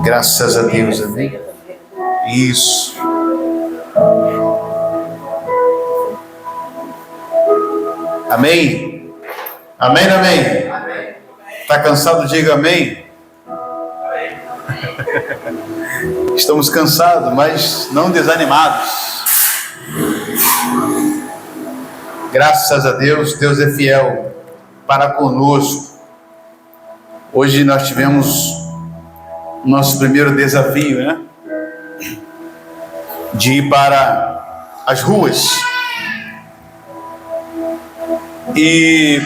Graças a Deus, amém? Isso. Amém? Amém, amém? Está cansado? Diga amém. Estamos cansados, mas não desanimados. Graças a Deus, Deus é fiel para conosco. Hoje nós tivemos o nosso primeiro desafio, né? De ir para as ruas. E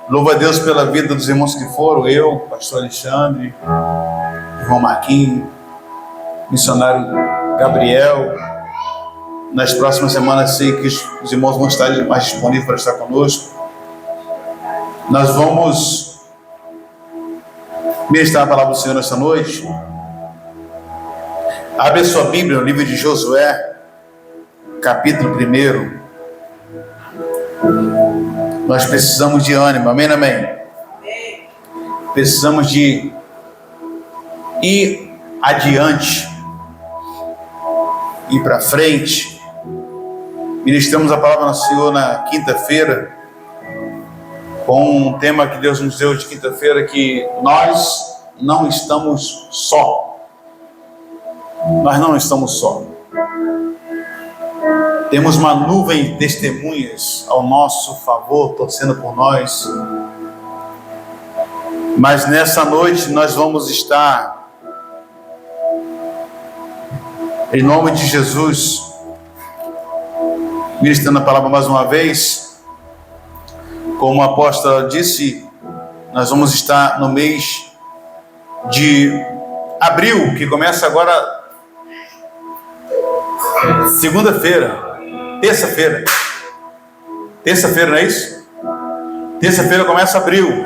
louvo a Deus pela vida dos irmãos que foram, eu, pastor Alexandre, irmão Marquinhos, missionário Gabriel. Nas próximas semanas sei que os irmãos vão estar mais disponíveis para estar conosco. Nós vamos ministrar a palavra do Senhor nesta noite. Abre a sua Bíblia no livro de Josué, capítulo 1. Nós precisamos de ânimo, amém, amém? Precisamos de ir adiante, ir para frente. Ministramos a palavra do Senhor na quinta-feira, com um tema que Deus nos deu de quinta-feira, que nós não estamos só. Nós não estamos só. Temos uma nuvem de testemunhas ao nosso favor, torcendo por nós. Mas nessa noite nós vamos estar, em nome de Jesus, ministrando a palavra mais uma vez. Como a apóstola disse, nós vamos estar no mês de abril, que começa agora segunda-feira. Terça-feira, não é isso? Terça-feira começa abril,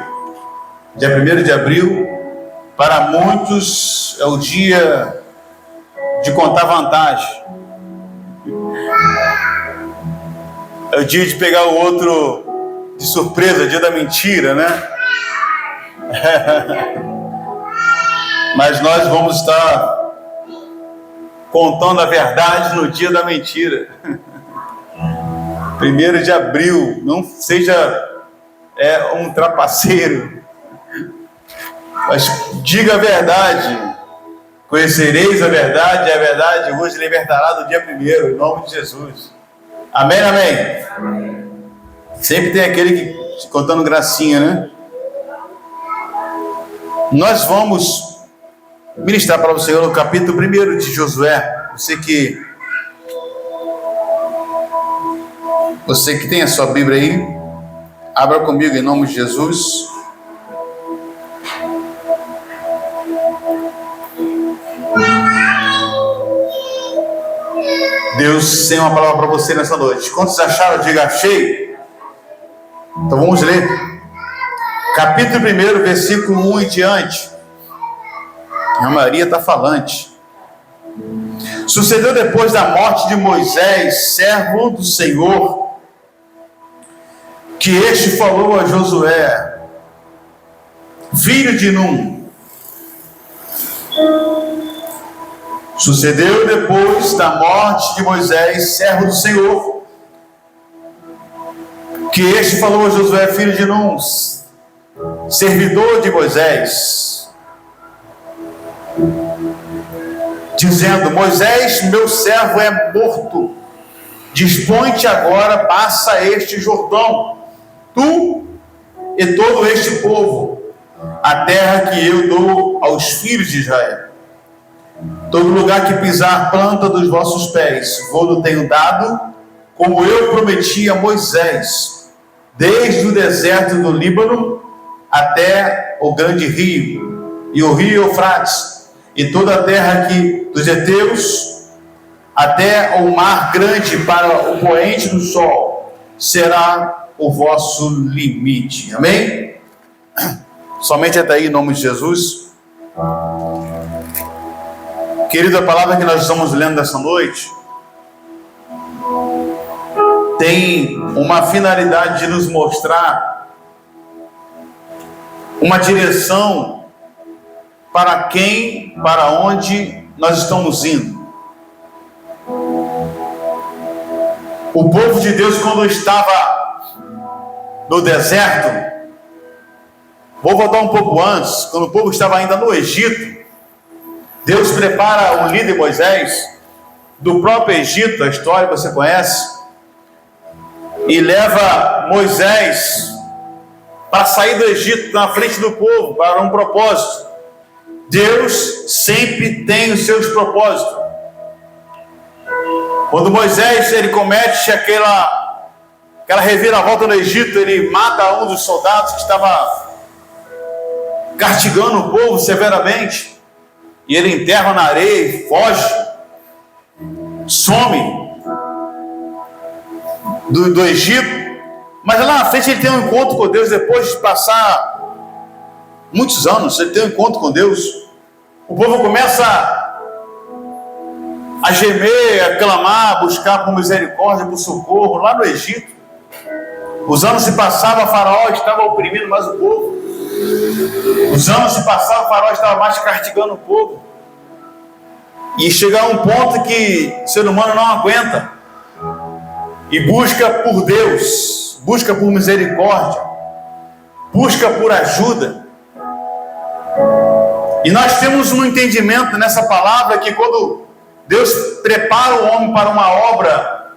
dia 1º de abril. Para muitos é o dia de contar vantagem, é o dia de pegar o outro de surpresa, dia da mentira, né? Mas nós vamos estar contando a verdade no dia da mentira. 1º de abril, não seja um trapaceiro, mas diga a verdade. Conhecereis a verdade vos libertará do dia 1º, em nome de Jesus. Amém, amém? Sempre tem aquele que contando gracinha, né? Nós vamos ministrar para o Senhor no capítulo 1 de Josué. Você que tem a sua Bíblia aí, abra comigo em nome de Jesus. Deus tem uma palavra para você nessa noite. Quantos acharam? Diga achei. Então vamos ler. Capítulo 1, versículo 1 em diante. A Maria está falante. Sucedeu depois da morte de Moisés, servo do Senhor, que este falou a Josué, filho de Num. Sucedeu depois da morte de Moisés, servo do Senhor, que este falou a Josué, filho de Num, servidor de Moisés, dizendo: Moisés, meu servo, é morto. Dispõe-te agora, passa este Jordão, tu e todo este povo, a terra que eu dou aos filhos de Israel. Todo lugar que pisar a planta dos vossos pés, vou-lo tenho dado, como eu prometi a Moisés, desde o deserto do Líbano até o grande rio, e o rio Eufrates, e toda a terra aqui dos heteus, até o mar grande para o poente do sol, será o vosso limite. Amém? Somente até aí, em nome de Jesus. Querido, a palavra que nós estamos lendo essa noite tem uma finalidade de nos mostrar uma direção para onde nós estamos indo. O povo de Deus, quando estava no deserto, vou voltar um pouco antes, quando o povo estava ainda no Egito, Deus prepara o líder Moisés do próprio Egito, a história você conhece, e leva Moisés para sair do Egito na frente do povo, para um propósito. Deus sempre tem os seus propósitos. Quando Moisés ele comete aquela reviravolta no Egito, ele mata um dos soldados que estava castigando o povo severamente, e ele enterra na areia e foge, some do Egito. Mas lá na frente ele tem um encontro com Deus. Depois de passar muitos anos, ele tem um encontro com Deus. O povo começa a gemer, a clamar, a buscar por misericórdia, por socorro lá no Egito. Os anos se passavam, Faraó estava oprimindo mais o povo. Os anos se passavam, Faraó estava mais castigando o povo. E chega a um ponto que o ser humano não aguenta e busca por Deus, busca por misericórdia, busca por ajuda. E nós temos um entendimento nessa palavra que quando Deus prepara o homem para uma obra,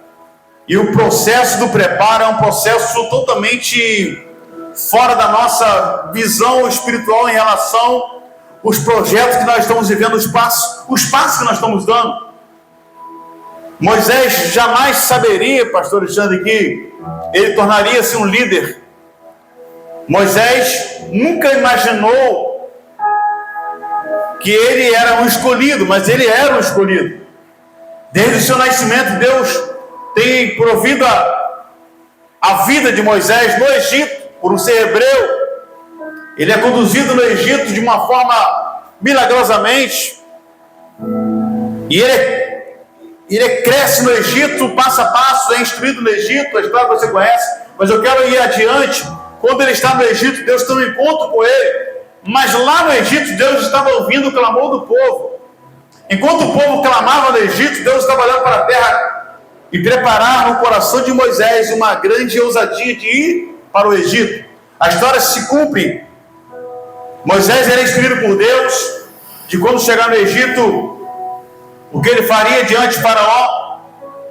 e o processo do preparo é um processo totalmente fora da nossa visão espiritual em relação aos projetos que nós estamos vivendo, os passos que nós estamos dando. Moisés jamais saberia, pastor Alexandre, que ele tornaria-se um líder. Moisés nunca imaginou que ele era um escolhido, mas ele era um escolhido. Desde o seu nascimento, Deus tem provido a vida de Moisés no Egito, por ser hebreu. Ele é conduzido no Egito de uma forma milagrosamente, e ele cresce no Egito, passo a passo, é instruído no Egito, a história você conhece, mas eu quero ir adiante. Quando ele está no Egito, Deus tem um encontro com ele, mas lá no Egito, Deus estava ouvindo o clamor do povo. Enquanto o povo clamava no Egito, Deus estava olhando para a terra e preparar no coração de Moisés uma grande ousadia de ir para o Egito. A história se cumpre. Moisés era instruído por Deus de quando chegar no Egito, o que ele faria diante de Faraó.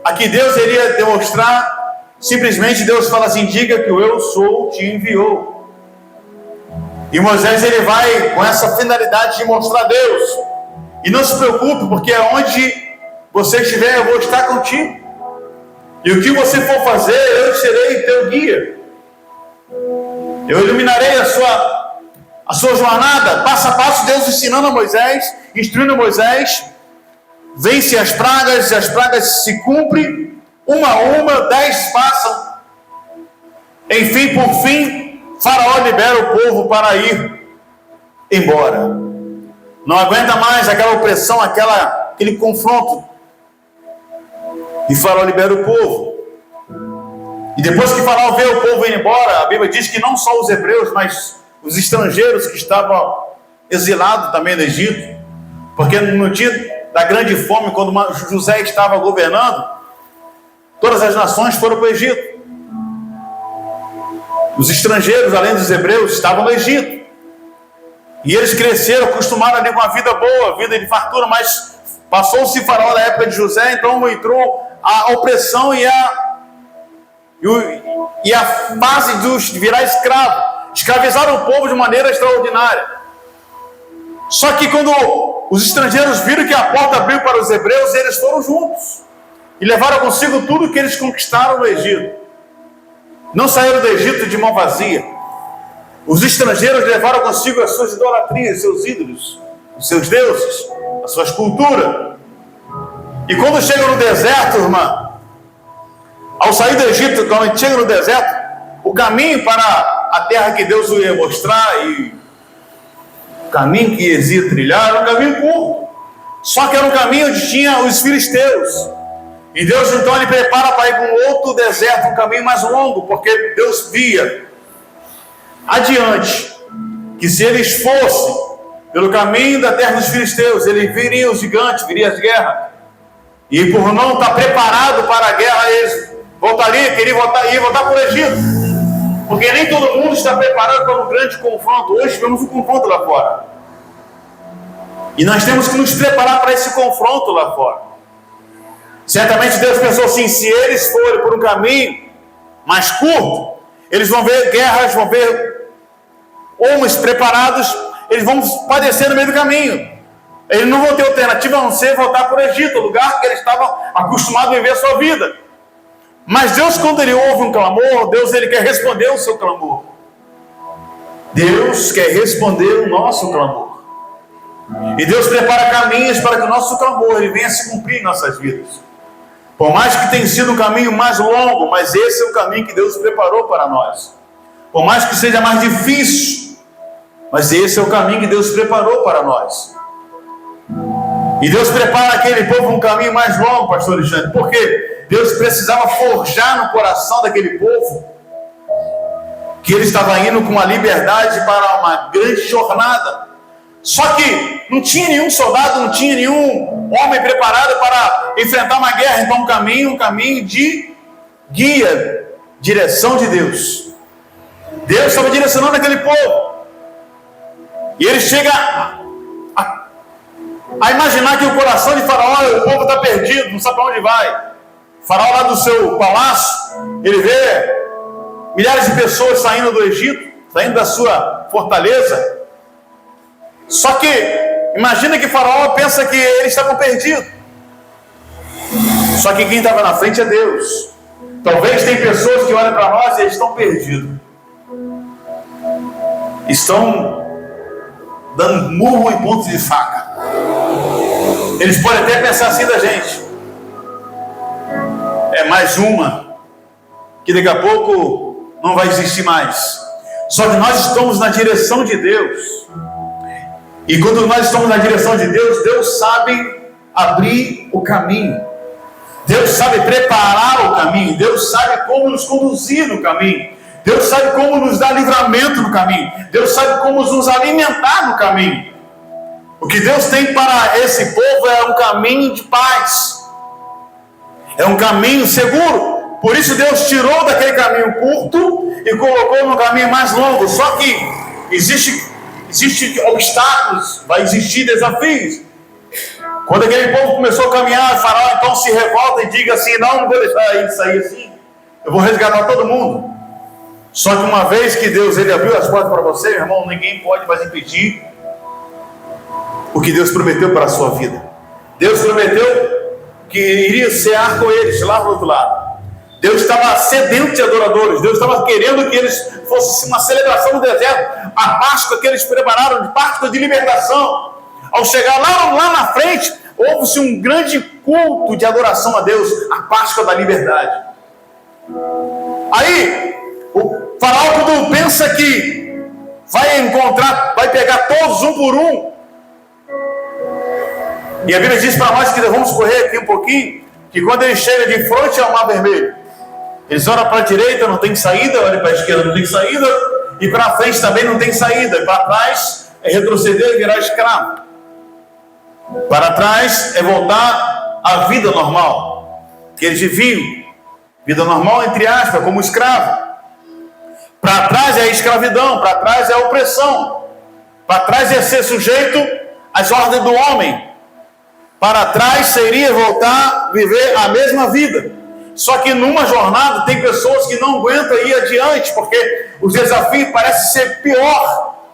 Aqui Deus iria demonstrar, simplesmente Deus fala assim: diga que o eu sou te enviou. E Moisés ele vai com essa finalidade de mostrar a Deus. E não se preocupe, porque onde você estiver, eu vou estar contigo. E o que você for fazer, eu serei teu guia. Eu iluminarei a sua jornada, passo a passo, Deus ensinando a Moisés, instruindo Moisés. Vence as pragas, e as pragas se cumprem, uma a uma, 10 passam. Enfim, por fim, Faraó libera o povo para ir embora. Não aguenta mais aquela opressão, aquele confronto. E Faraó libera o povo. E depois que Faraó vê o povo ir embora, a Bíblia diz que não só os hebreus, mas os estrangeiros que estavam exilados também no Egito, porque no dia da grande fome, quando José estava governando, todas as nações foram para o Egito. Os estrangeiros, além dos hebreus, estavam no Egito. E eles cresceram, acostumaram ali com a vida boa, vida de fartura, mas passou-se Faraó na época de José, então entrou a opressão e a fase de virar escravo. Escravizaram o povo de maneira extraordinária. Só que quando os estrangeiros viram que a porta abriu para os hebreus, eles foram juntos e levaram consigo tudo que eles conquistaram no Egito. Não saíram do Egito de mão vazia. Os estrangeiros levaram consigo as suas idolatrias, seus ídolos, os seus deuses, as suas culturas. E quando chegam no deserto, irmã, ao sair do Egito, quando a gente chega no deserto, o caminho para a terra que Deus ia mostrar e o caminho que eles iam trilhar era um caminho curto. Só que era um caminho onde tinha os filisteus. E Deus então ele prepara para ir para um outro deserto, um caminho mais longo, porque Deus via adiante que se eles fossem pelo caminho da terra dos filisteus. Ele viria os gigantes, viria as guerras. E por não estar preparado para a guerra, eles queriam voltar para o Egito. Porque nem todo mundo está preparado para um grande confronto. Hoje tivemos um confronto lá fora. E nós temos que nos preparar para esse confronto lá fora. Certamente Deus pensou assim: se eles forem por um caminho mais curto, eles vão ver guerras, vão ver homens preparados, eles vão padecer no meio do caminho. Eles não vão ter alternativa a não ser voltar para o Egito, o lugar que eles estavam acostumados a viver a sua vida. Mas Deus, quando Ele ouve um clamor, Deus Ele quer responder o seu clamor. Deus quer responder o nosso clamor. E Deus prepara caminhos para que o nosso clamor ele venha se cumprir em nossas vidas. Por mais que tenha sido um caminho mais longo, mas esse é o caminho que Deus preparou para nós. Por mais que seja mais difícil, mas esse é o caminho que Deus preparou para nós. E Deus prepara aquele povo um caminho mais longo, pastor Alexandre, porque Deus precisava forjar no coração daquele povo que ele estava indo com uma liberdade para uma grande jornada. Só que não tinha nenhum soldado, não tinha nenhum homem preparado para enfrentar uma guerra. Então um caminho de guia, direção de Deus. Deus estava direcionando aquele povo. E ele chega a imaginar que o coração de Faraó, o povo está perdido, não sabe para onde vai. Faraó lá do seu palácio, ele vê milhares de pessoas saindo do Egito, saindo da sua fortaleza. Só que, imagina que Faraó pensa que eles estavam perdidos. Só que quem estava na frente é Deus. Talvez tem pessoas que olham para nós e eles estão perdidos. Estão dando murro em ponto de faca. Eles podem até pensar assim da gente: é mais uma, que daqui a pouco não vai existir mais. Só que nós estamos na direção de Deus. E quando nós estamos na direção de Deus, Deus sabe abrir o caminho. Deus sabe preparar o caminho. Deus sabe como nos conduzir no caminho. Deus sabe como nos dar livramento no caminho. Deus sabe como nos alimentar no caminho. O que Deus tem para esse povo é um caminho de paz. É um caminho seguro. Por isso Deus tirou daquele caminho curto e colocou no caminho mais longo. Só que existem obstáculos, vai existir desafios. Quando aquele povo começou a caminhar, Faraó então se revolta e diga assim: não vou deixar ele sair assim, eu vou resgatar todo mundo. Só que uma vez que Deus ele abriu as portas para você, meu irmão, ninguém pode mais impedir o que Deus prometeu para a sua vida. Deus prometeu que iria cear com eles lá do outro lado. Deus estava sedento de adoradores. Deus estava querendo que eles fosse uma celebração no deserto. A Páscoa que eles prepararam, de Páscoa de libertação. Ao chegar lá na frente, houve-se um grande culto de adoração a Deus, a Páscoa da liberdade. Aí, o Faraó, quando pensa que vai pegar todos um por um, e a Bíblia diz para nós que vamos correr aqui um pouquinho, que quando ele chega de frente ao Mar Vermelho, eles olham para a direita, não tem saída, olham para a esquerda, não tem saída, e para a frente também não tem saída, e para trás é retroceder e virar escravo. Para trás é voltar à vida normal que eles viviam, vida normal entre aspas, como escravo. Para trás é a escravidão, para trás é a opressão, para trás é ser sujeito às ordens do homem, para trás seria voltar a viver a mesma vida. Só que numa jornada tem pessoas que não aguentam ir adiante, porque os desafios parecem ser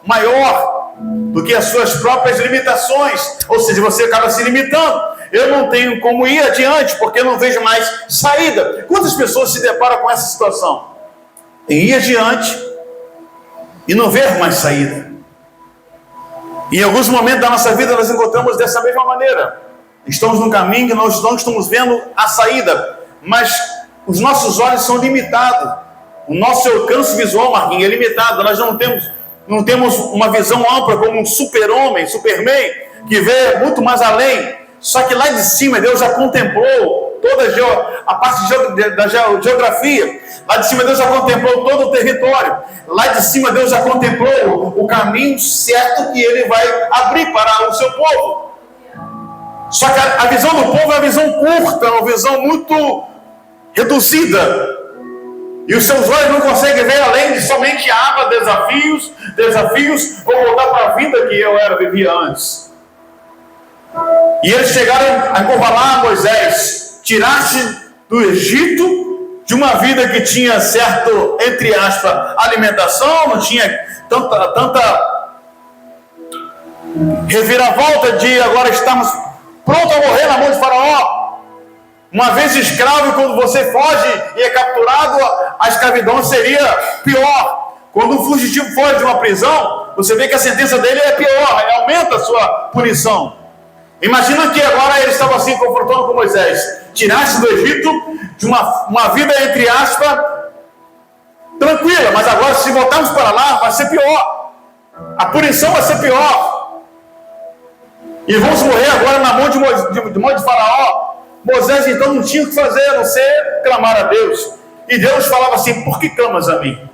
maior do que as suas próprias limitações. Ou seja, você acaba se limitando. Eu não tenho como ir adiante, porque eu não vejo mais saída. Quantas pessoas se deparam com essa situação? Em ir adiante e não ver mais saída. Em alguns momentos da nossa vida nós encontramos dessa mesma maneira. Estamos num caminho que nós não estamos vendo a saída, mas os nossos olhos são limitados. O nosso alcance visual, Marquinhos, é limitado. Nós não temos uma visão ampla como um super-homem, Superman, que vê muito mais além. Só que lá de cima Deus já contemplou toda a parte da geografia. Lá de cima Deus já contemplou todo o território. Lá de cima Deus já contemplou o caminho certo que Ele vai abrir para o seu povo. Só que a visão do povo é uma visão curta, uma visão muito reduzida. E os seus olhos não conseguem ver além de somente água, desafios, vou voltar para a vida que eu vivia antes. E eles chegaram a encurralar Moisés, tiraste do Egito de uma vida que tinha certo, entre aspas, alimentação, não tinha tanta reviravolta de agora estamos prontos a morrer na mão de Faraó. Uma vez escravo, e quando você foge e é capturado, a escravidão seria pior. Quando um fugitivo foge de uma prisão, você vê que a sentença dele é pior, aumenta a sua punição. Imagina que agora ele estava assim, confrontando com Moisés. Tiraste do Egito de uma vida, entre aspas, tranquila, mas agora se voltarmos para lá, vai ser pior. A punição vai ser pior. E vamos morrer agora na mão de Faraó. Moisés então não tinha o que fazer, a não ser clamar a Deus. E Deus falava assim: por que clamas a mim?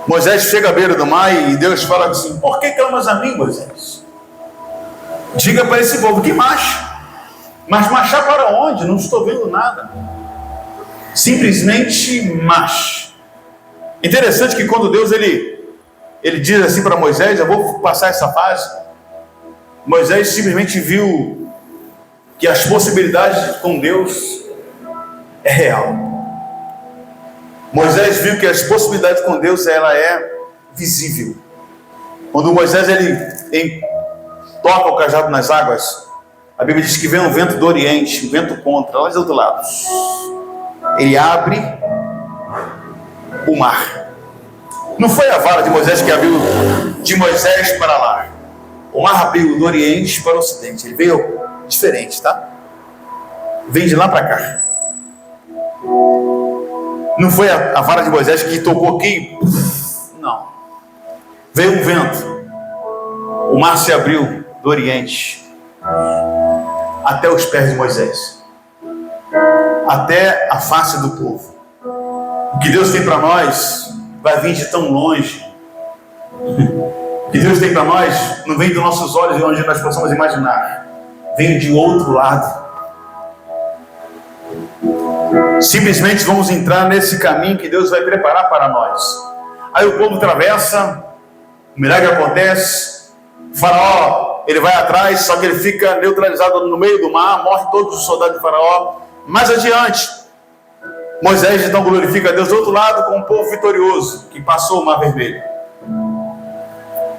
Moisés chega à beira do mar e Deus fala assim: por que clamas a mim, Moisés? Diga para esse povo que marcha. Mas marchar para onde? Não estou vendo nada. Simplesmente marche. Interessante que quando Deus ele diz assim para Moisés: eu vou passar essa fase. Moisés simplesmente viu que as possibilidades com Deus é real. Moisés viu que as possibilidades com Deus ela é visível. Quando Moisés ele toca o cajado nas águas, a Bíblia diz que vem um vento do Oriente, um vento contra, lá do outro lado. Ele abre o mar. Não foi a vara de Moisés que abriu de Moisés para lá. O mar abriu do Oriente para o Ocidente. Ele veio diferente, tá? Vem de lá para cá. Não foi a vara de Moisés que tocou aqui. Não. Veio um vento. O mar se abriu do Oriente até os pés de Moisés, até a face do povo. O que Deus tem para nós vai vir de tão longe. O que Deus tem para nós não vem dos nossos olhos e onde nós possamos imaginar. Vem de outro lado. Simplesmente vamos entrar nesse caminho que Deus vai preparar para nós. Aí o povo atravessa, o milagre acontece, o Faraó ele vai atrás, só que ele fica neutralizado no meio do mar, morre todos os soldados de Faraó. Mais adiante, Moisés então glorifica a Deus do outro lado com um povo vitorioso que passou o mar vermelho.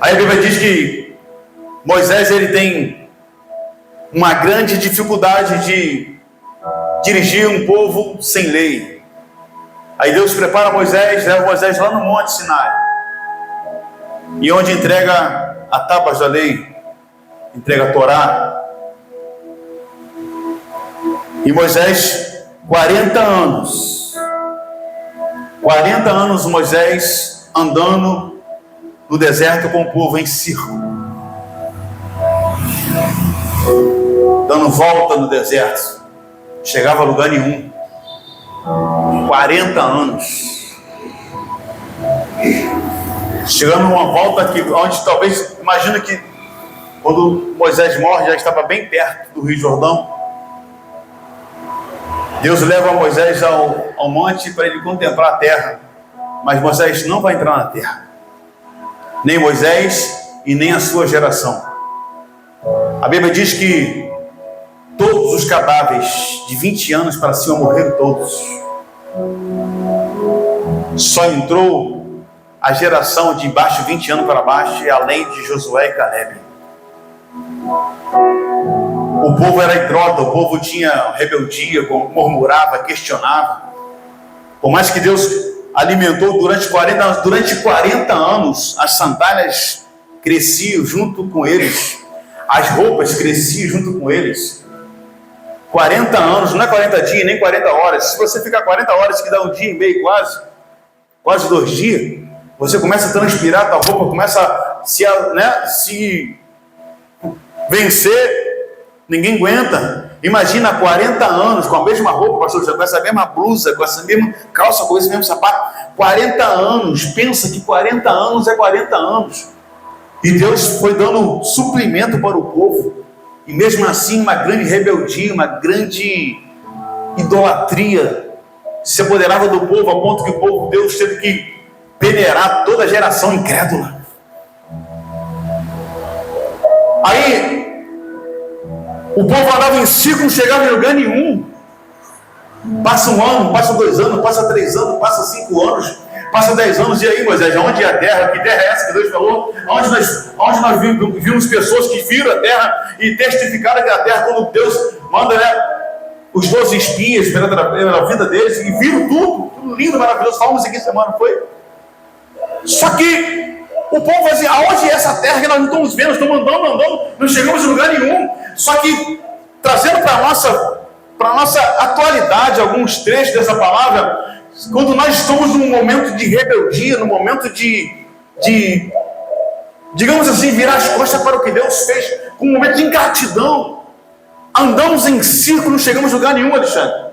Aí a Bíblia diz que Moisés ele tem uma grande dificuldade de dirigir um povo sem lei. Aí Deus prepara Moisés, leva Moisés lá no Monte Sinai, e onde entrega a tábuas da lei, entrega a Torá. E Moisés, 40 anos Moisés andando no deserto com o povo em círculo, dando volta no deserto, chegava a lugar nenhum. 40 anos chegando numa volta aqui, onde talvez, imagina que quando Moisés morre, já estava bem perto do Rio Jordão. Deus leva Moisés ao monte para ele contemplar a terra, mas Moisés não vai entrar na terra, nem Moisés e nem a sua geração. A Bíblia diz que todos os cadáveres de 20 anos para cima morreram todos. Só entrou a geração de baixo 20 anos para baixo, e além de Josué e Caleb. O povo era idólatra, o povo tinha rebeldia, murmurava, questionava. Por mais que Deus alimentou durante 40 anos, as sandálias cresciam junto com eles, as roupas cresciam junto com eles. 40 anos, não é 40 dias, nem 40 horas. Se você ficar 40 horas, que dá um dia e meio quase 2 dias, você começa a transpirar, tua roupa começa a se vencer, ninguém aguenta. Imagina 40 anos com a mesma roupa, pastor José, com essa mesma blusa, com essa mesma calça, com esse mesmo sapato. 40 anos, pensa que 40 anos é 40 anos. E Deus foi dando suprimento para o povo. E mesmo assim, uma grande rebeldia, uma grande idolatria se apoderava do povo, a ponto que o povo de Deus teve que peneirar toda a geração incrédula. Aí, o povo andava em ciclo, não chegava em lugar nenhum. Passa um ano, passa 2 anos, passa 3 anos, passa 5 anos, passa 10 anos. E aí, Moisés, onde é a terra? Que terra é essa que Deus falou? Onde nós vimos pessoas que viram a terra e testificaram que a terra, quando Deus manda, né, os 12 espias pela vida deles, e viram tudo lindo, maravilhoso. Falamos aqui semana, foi? Só que o povo vai dizer, aonde é essa terra que nós não estamos vendo? Estamos andando, não chegamos em lugar nenhum. Só que, trazendo para a nossa atualidade alguns trechos dessa palavra, quando nós estamos num momento de rebeldia, num momento de digamos assim, virar as costas para o que Deus fez, com um momento de ingratidão, andamos em círculo, não chegamos em lugar nenhum, Alexandre.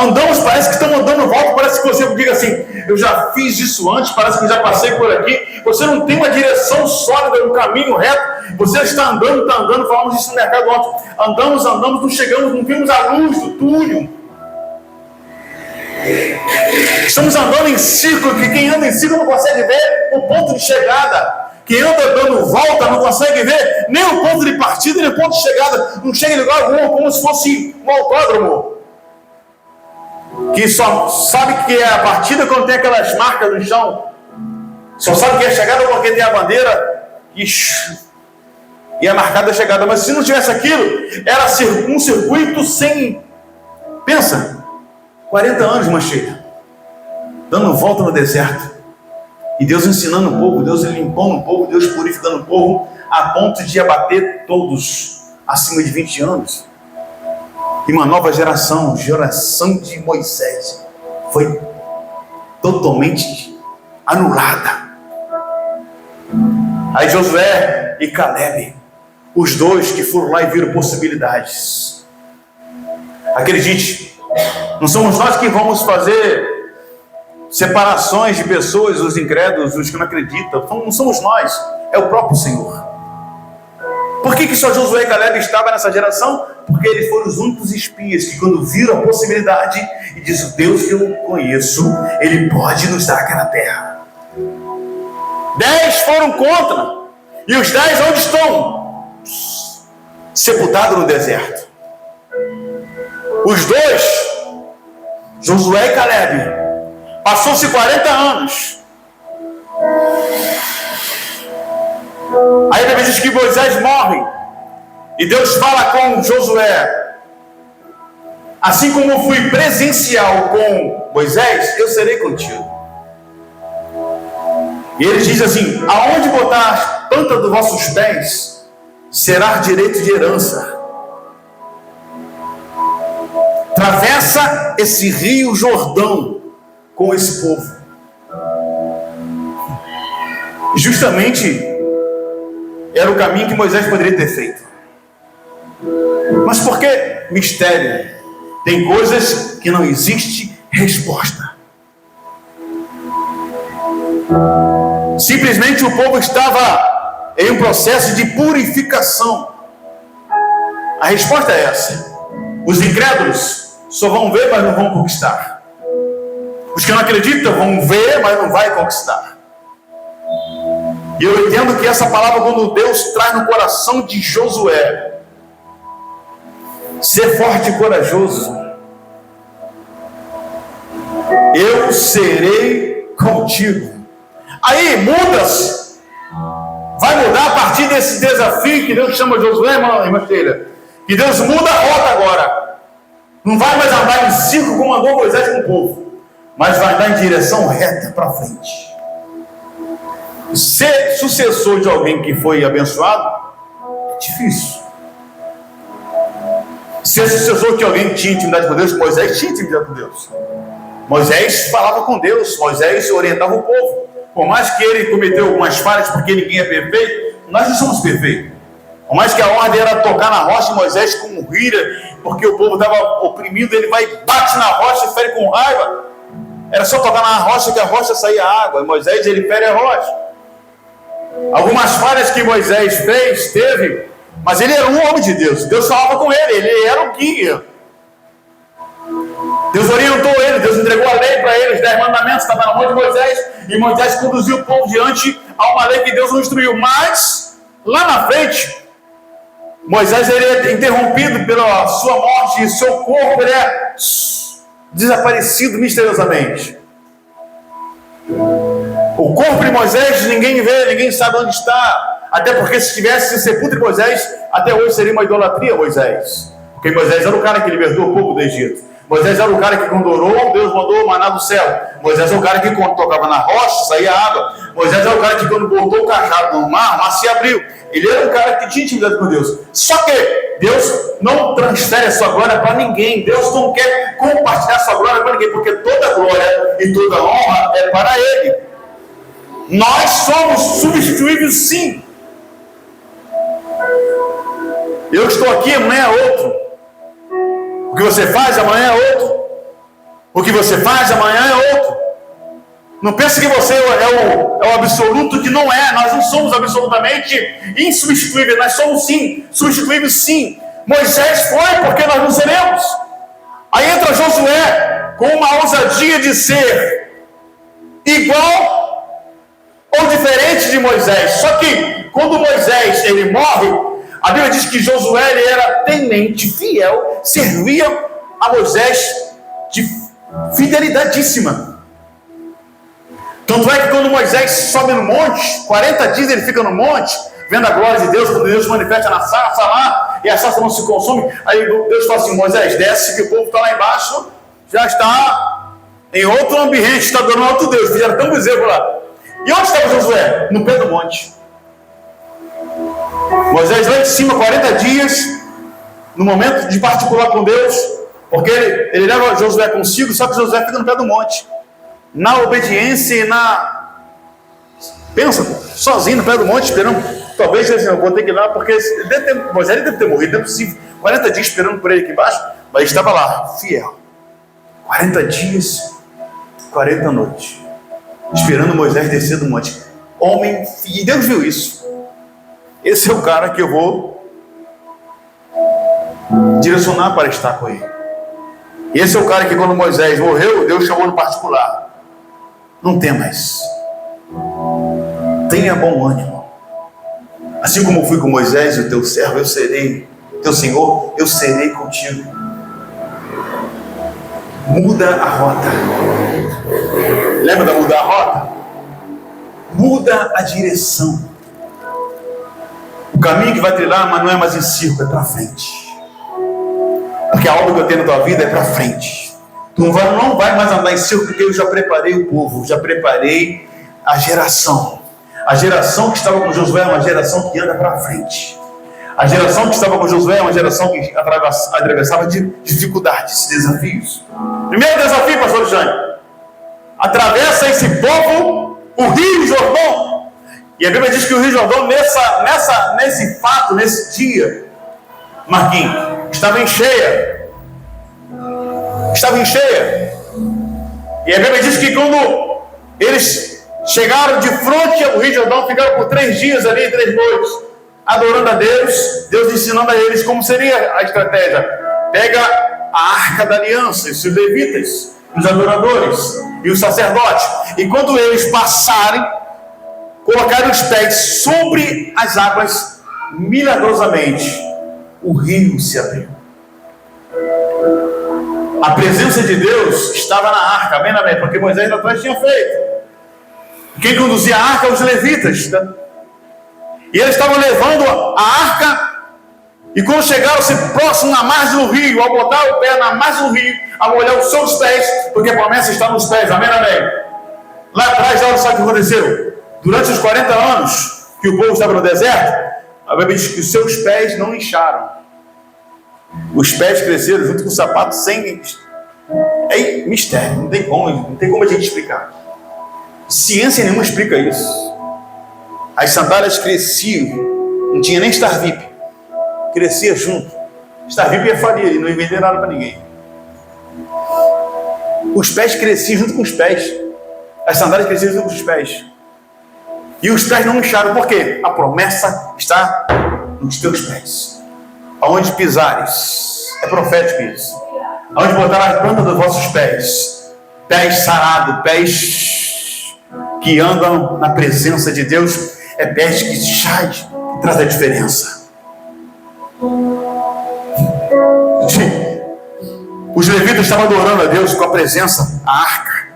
Andamos, parece que estamos andando volta, parece que você diga assim, eu já fiz isso antes, parece que eu já passei por aqui. Você não tem uma direção sólida, um caminho reto. Você está andando, falamos isso no mercado ontem. Andamos, não chegamos, não vimos a luz do túnel. Estamos andando em círculo, que quem anda em círculo não consegue ver o ponto de chegada. Quem anda dando volta não consegue ver nem o ponto de partida, nem o ponto de chegada. Não chega em lugar algum, como se fosse um autódromo, que só sabe que é a partida quando tem aquelas marcas no chão. Só sabe que é a chegada porque tem a bandeira e é marcada a chegada. Mas se não tivesse aquilo, era um circuito sem... Pensa, 40 anos, Mancheira, dando volta no deserto. E Deus ensinando o povo, Deus limpando o povo, Deus purificando o povo, a ponto de abater todos acima de 20 anos. E uma nova geração de Moisés, foi totalmente anulada. Aí Josué e Caleb, os dois que foram lá e viram possibilidades. Acredite, não somos nós que vamos fazer separações de pessoas, os incrédulos, os que não acreditam. Não somos nós, é o próprio Senhor. Por que só Josué e Caleb estavam nessa geração? Porque eles foram os únicos espias que, quando viram a possibilidade, e diz: o Deus que eu conheço, Ele pode nos dar aquela terra. 10 foram contra. E os 10 onde estão? Sepultados no deserto. Os 2, Josué e Caleb, passou-se 40 anos. Aí a Bíblia diz que Moisés morre. E Deus fala com Josué: assim como eu fui presencial com Moisés, eu serei contigo. E ele diz assim: aonde botar a planta dos vossos pés, será direito de herança. Atravessa esse rio Jordão com esse povo. Justamente era o caminho que Moisés poderia ter feito. Mas por que mistério? Tem coisas que não existe resposta. Simplesmente o povo estava em um processo de purificação. A resposta é essa: os incrédulos só vão ver, mas não vão conquistar. Os que não acreditam vão ver, mas não vai conquistar. E eu entendo que essa palavra, quando Deus traz no coração de Josué, ser forte e corajoso, eu serei contigo. Aí muda-se. Vai mudar a partir desse desafio que Deus chama Josué, irmã Sheila. Que Deus muda a rota agora. Não vai mais andar em círculo como andou Moisés com o povo, mas vai andar em direção reta para frente. Ser sucessor de alguém que foi abençoado é difícil. Ser sucessor de alguém que tinha intimidade com Deus, Moisés tinha intimidade com Deus. Moisés falava com Deus, Moisés orientava o povo. Por mais que ele cometeu algumas falhas, porque ninguém é perfeito, nós não somos perfeitos. Por mais que a ordem era tocar na rocha, Moisés com ira, porque o povo estava oprimido, ele vai, bate na rocha e fere com raiva. Era só tocar na rocha que a rocha saía água. Moisés, ele fere a rocha. Algumas falhas que Moisés teve, mas ele era um homem de Deus. Deus falava com ele era o guia. Deus orientou ele, Deus entregou a lei para ele, os 10 mandamentos, estava na mão de Moisés, e Moisés conduziu o povo diante a uma lei que Deus não instruiu. Mas, lá na frente, Moisés ele é interrompido pela sua morte, e seu corpo ele é desaparecido misteriosamente. O corpo de Moisés ninguém vê, ninguém sabe onde está, até porque se tivesse o sepulcro de Moisés, até hoje seria uma idolatria Moisés, porque Moisés era o cara que libertou o povo do Egito. Moisés era o cara que quando orou, Deus mandou o maná do céu. Moisés é o cara que quando tocava na rocha, saía água. Moisés é o cara que quando botou o cajado no mar, o mar se abriu. Ele era um cara que tinha intimidade com Deus. Só que Deus não transfere a sua glória para ninguém. Deus não quer compartilhar a sua glória para ninguém, porque toda glória e toda honra é para Ele. Nós somos substituíveis, sim. Eu estou aqui, amanhã é outro. O que você faz amanhã é outro. O que você faz amanhã é outro. Não pense que você é o absoluto, que não é. Nós não somos absolutamente insubstituíveis. Nós somos sim, substituíveis sim. Moisés foi, porque nós não seremos. Aí entra Josué com uma ousadia de ser igual ou diferente de Moisés. Só que quando Moisés ele morre, a Bíblia diz que Josué ele era temente fiel, servia a Moisés de fidelidadíssima. Tanto é que quando Moisés sobe no monte, 40 dias ele fica no monte, vendo a glória de Deus, quando Deus se manifesta na sarça lá, e a sarça não se consome, aí Deus fala assim: Moisés, desce que o povo está lá embaixo, já está em outro ambiente, está dando outro Deus, fizeram tão bezerro lá. E onde estava Josué? No pé do monte. Moisés lá em cima, 40 dias, no momento de particular com Deus, porque ele leva Josué consigo, só que Josué fica no pé do monte, na obediência e na... Pensa, sozinho no pé do monte, esperando. Talvez assim, eu vou ter que ir lá, porque Moisés deve ter morrido, não é possível. 40 dias esperando por ele aqui embaixo, mas ele estava lá, fiel. 40 dias, 40 noites, esperando Moisés descer do monte. Homem, e Deus viu isso. Esse é o cara que eu vou direcionar para estar com ele. Esse é o cara que quando Moisés morreu, Deus chamou no particular. Não temas, tenha bom ânimo. Assim como eu fui com Moisés, o teu servo, eu serei, teu Senhor, eu serei contigo. Muda a rota. Lembra da mudar a rota? Muda a direção. O caminho que vai trilhar, mas não é mais em círculo, é para frente. Porque a obra que eu tenho na tua vida é para frente. Tu não vai mais andar em círculo, porque eu já preparei o povo, já preparei a geração. A geração que estava com Josué é uma geração que anda para frente. A geração que estava com Josué é uma geração que atravessava de dificuldades, desafios. Primeiro desafio, pastor Jânio: atravessa esse povo o Rio Jordão. E a Bíblia diz que o Rio Jordão, nesse fato, nesse dia, Marquinhos, estava em cheia. Estava em cheia. E a Bíblia diz que quando eles chegaram de frente ao Rio Jordão, ficaram por 3 dias ali, 3 noites, adorando a Deus, Deus ensinando a eles como seria a estratégia. Pega a arca da aliança, os levitas, os adoradores e os sacerdotes. E quando eles passarem, colocaram os pés sobre as águas, milagrosamente, o rio se abriu. A presença de Deus estava na arca, amém, amém, porque Moisés atrás tinha feito. Quem conduzia a arca? Os levitas. E eles estavam levando a arca, e quando chegaram-se próximo na margem do rio, ao botar o pé na margem do rio, a molhar os seus pés, porque a promessa está nos pés, amém, amém. Lá atrás, olha só o que aconteceu. Durante os 40 anos que o povo estava no deserto, a Bíblia diz que os seus pés não incharam. Os pés cresceram junto com o sapato sem... É mistério, não tem como a gente explicar. Ciência nenhuma explica isso. As sandálias cresciam, não tinha nem estar VIP. crescia junto. Está vivo e falia, ele não ia vender nada para ninguém. Os pés cresciam junto com os pés. As sandálias cresciam junto com os pés. E os pés não incharam, por quê? A promessa está nos teus pés. Aonde pisares, é profético isso. Aonde botar a planta dos vossos pés. Pés sarados, pés que andam na presença de Deus. É pés que sai, que traz a diferença. Os levitas estavam adorando a Deus com a presença, a arca.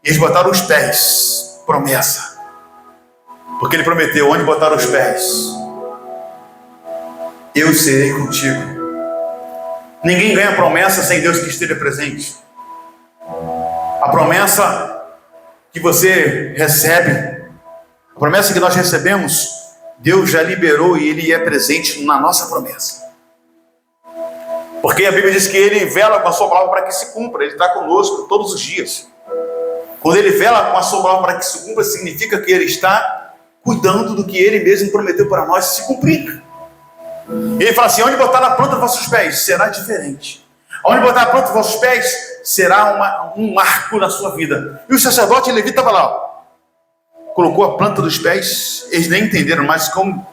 E eles botaram os pés, promessa. Porque ele prometeu, onde botaram os pés, eu serei contigo. Ninguém ganha promessa sem Deus que esteja presente. A promessa que você recebe, a promessa que nós recebemos, Deus já liberou e Ele é presente na nossa promessa. Porque a Bíblia diz que Ele vela com a sua palavra para que se cumpra. Ele está conosco todos os dias. Quando Ele vela com a sua palavra para que se cumpra, significa que Ele está cuidando do que Ele mesmo prometeu para nós se cumprir. Ele fala assim, onde botar a planta dos vossos pés, será diferente. Onde botar a planta dos vossos pés, será um marco na sua vida. E o sacerdote levita estava lá, ó. Colocou a planta dos pés, eles nem entenderam mais como...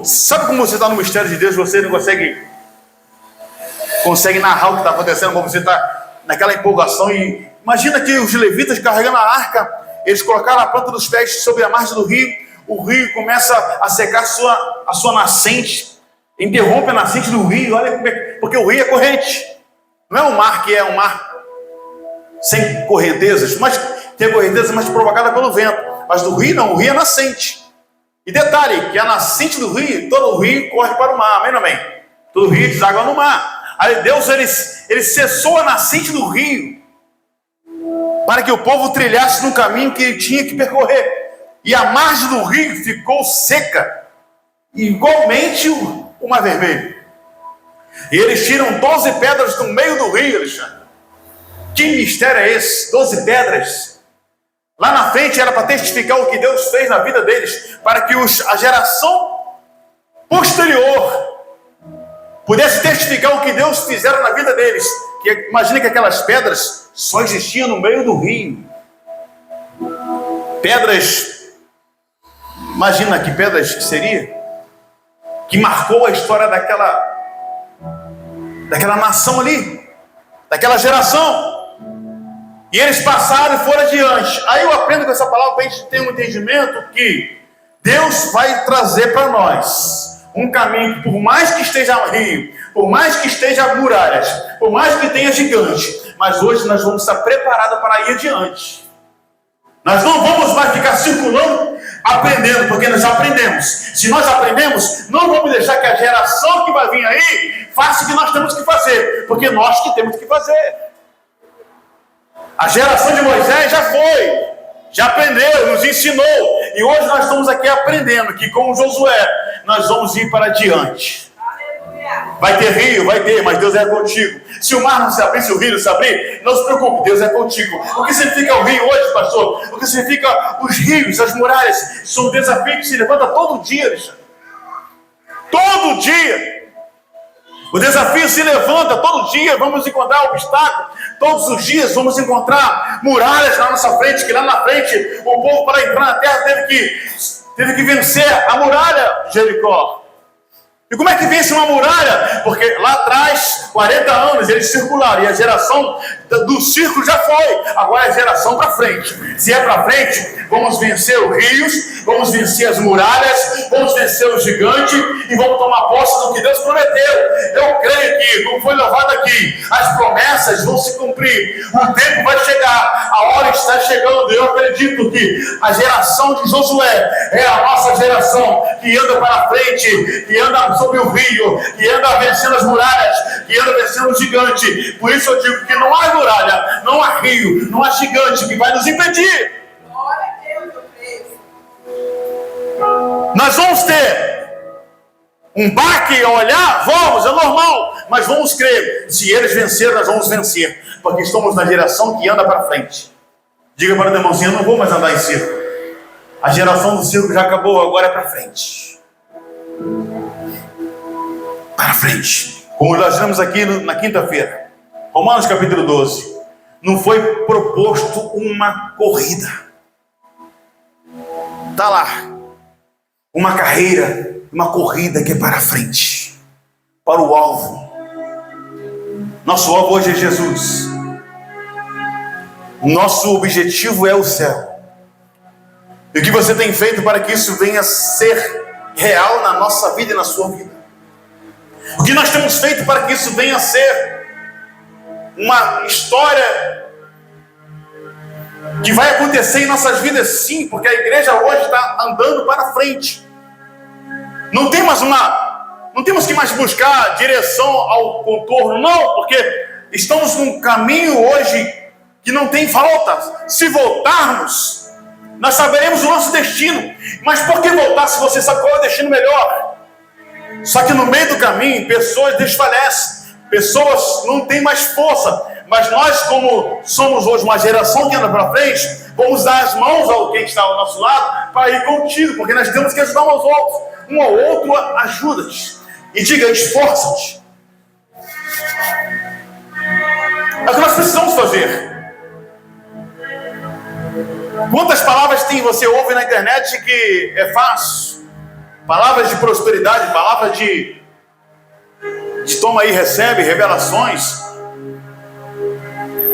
Sabe como você está no mistério de Deus, você não consegue narrar o que está acontecendo, como você está naquela empolgação. E imagina que os levitas carregando a arca, eles colocaram a planta dos pés sobre a margem do rio, o rio começa a secar a sua nascente, interrompe a nascente do rio, olha como porque o rio é corrente, não é um mar que é um mar sem correntezas, mas tem correnteza, mas provocada pelo vento, mas do rio não, o rio é nascente. E detalhe, que a nascente do rio, todo o rio corre para o mar, amém ou amém? Todo o rio deságua no mar. Aí Deus, ele cessou a nascente do rio, para que o povo trilhasse no caminho que ele tinha que percorrer. E a margem do rio ficou seca, igualmente o mar vermelho. E eles tiram 12 pedras do meio do rio, Alexandre. Que mistério é esse? 12 pedras. Lá na frente era para testificar o que Deus fez na vida deles, para que a geração posterior pudesse testificar o que Deus fizeram na vida deles. Imagina que aquelas pedras só existiam no meio do rio. Pedras, imagina que pedras que seria, que marcou a história daquela nação ali, daquela geração. E eles passaram e foram adiante. Aí eu aprendo com essa palavra para a gente ter um entendimento que Deus vai trazer para nós um caminho, por mais que esteja rio, por mais que esteja muralhas, por mais que tenha gigante, mas hoje nós vamos estar preparados para ir adiante. Nós não vamos mais ficar circulando, aprendendo, porque nós já aprendemos. Se nós aprendemos, não vamos deixar que a geração que vai vir aí faça o que nós temos que fazer, porque nós que temos que fazer. A geração de Moisés já foi, já aprendeu, nos ensinou, e hoje nós estamos aqui aprendendo que com Josué nós vamos ir para adiante. Vai ter rio, vai ter, mas Deus é contigo. Se o mar não se abrir, se o rio não se abrir, não se preocupe, Deus é contigo. O que significa o rio hoje, pastor? O que significa os rios, as muralhas? São desafios que se levanta todo dia, Alexandre. Todo dia. O desafio se levanta todo dia, vamos encontrar obstáculos. Todos os dias vamos encontrar muralhas na nossa frente, que lá na frente o povo para entrar na terra teve que vencer a muralha de Jericó. E como é que vence uma muralha? Porque lá atrás, 40 anos, eles circularam. E a geração do círculo já foi. Agora é a geração para frente. Se é para frente, vamos vencer os rios, vamos vencer as muralhas, vamos vencer o gigante e vamos tomar posse do que Deus prometeu. Eu creio que, como foi louvado aqui, as promessas vão se cumprir. O tempo vai chegar. A hora está chegando. Eu acredito que a geração de Josué é a nossa geração que anda para frente, que anda sobre o rio, que anda vencendo as muralhas, que anda vencendo o gigante. Por isso eu digo que não há muralha, não há rio, não há gigante que vai nos impedir. Nós vamos ter um baque a olhar, vamos, é normal, mas vamos crer. Se eles vencerem, nós vamos vencer, porque estamos na geração que anda para frente. Diga para o irmãozinho, eu não vou mais andar em círculo. A geração do círculo já acabou, agora é para frente. frente. Como nós vemos aqui na quinta-feira, Romanos capítulo 12, não foi proposto uma corrida. Está lá, uma carreira, uma corrida que é para frente, para o alvo. Nosso alvo hoje é Jesus. Nosso objetivo é o céu. E o que você tem feito para que isso venha a ser real na nossa vida e na sua vida? O que nós temos feito para que isso venha a ser uma história que vai acontecer em nossas vidas? Sim, porque a igreja hoje está andando para frente. Não temos que mais buscar direção ao contorno, não, porque estamos num caminho hoje que não tem volta. Se voltarmos, nós saberemos o nosso destino. Mas por que voltar se você sabe qual é o destino melhor? Só que no meio do caminho, pessoas desfalecem, pessoas não têm mais força. Mas nós, como somos hoje uma geração que anda para frente, vamos dar as mãos ao quem está ao nosso lado para ir contigo, porque nós temos que ajudar uns aos outros. Um ao outro ajuda-te. E diga, esforça-te. É o que nós precisamos fazer. Quantas palavras você ouve na internet que é fácil? Palavras de prosperidade, palavras de toma aí, recebe, revelações.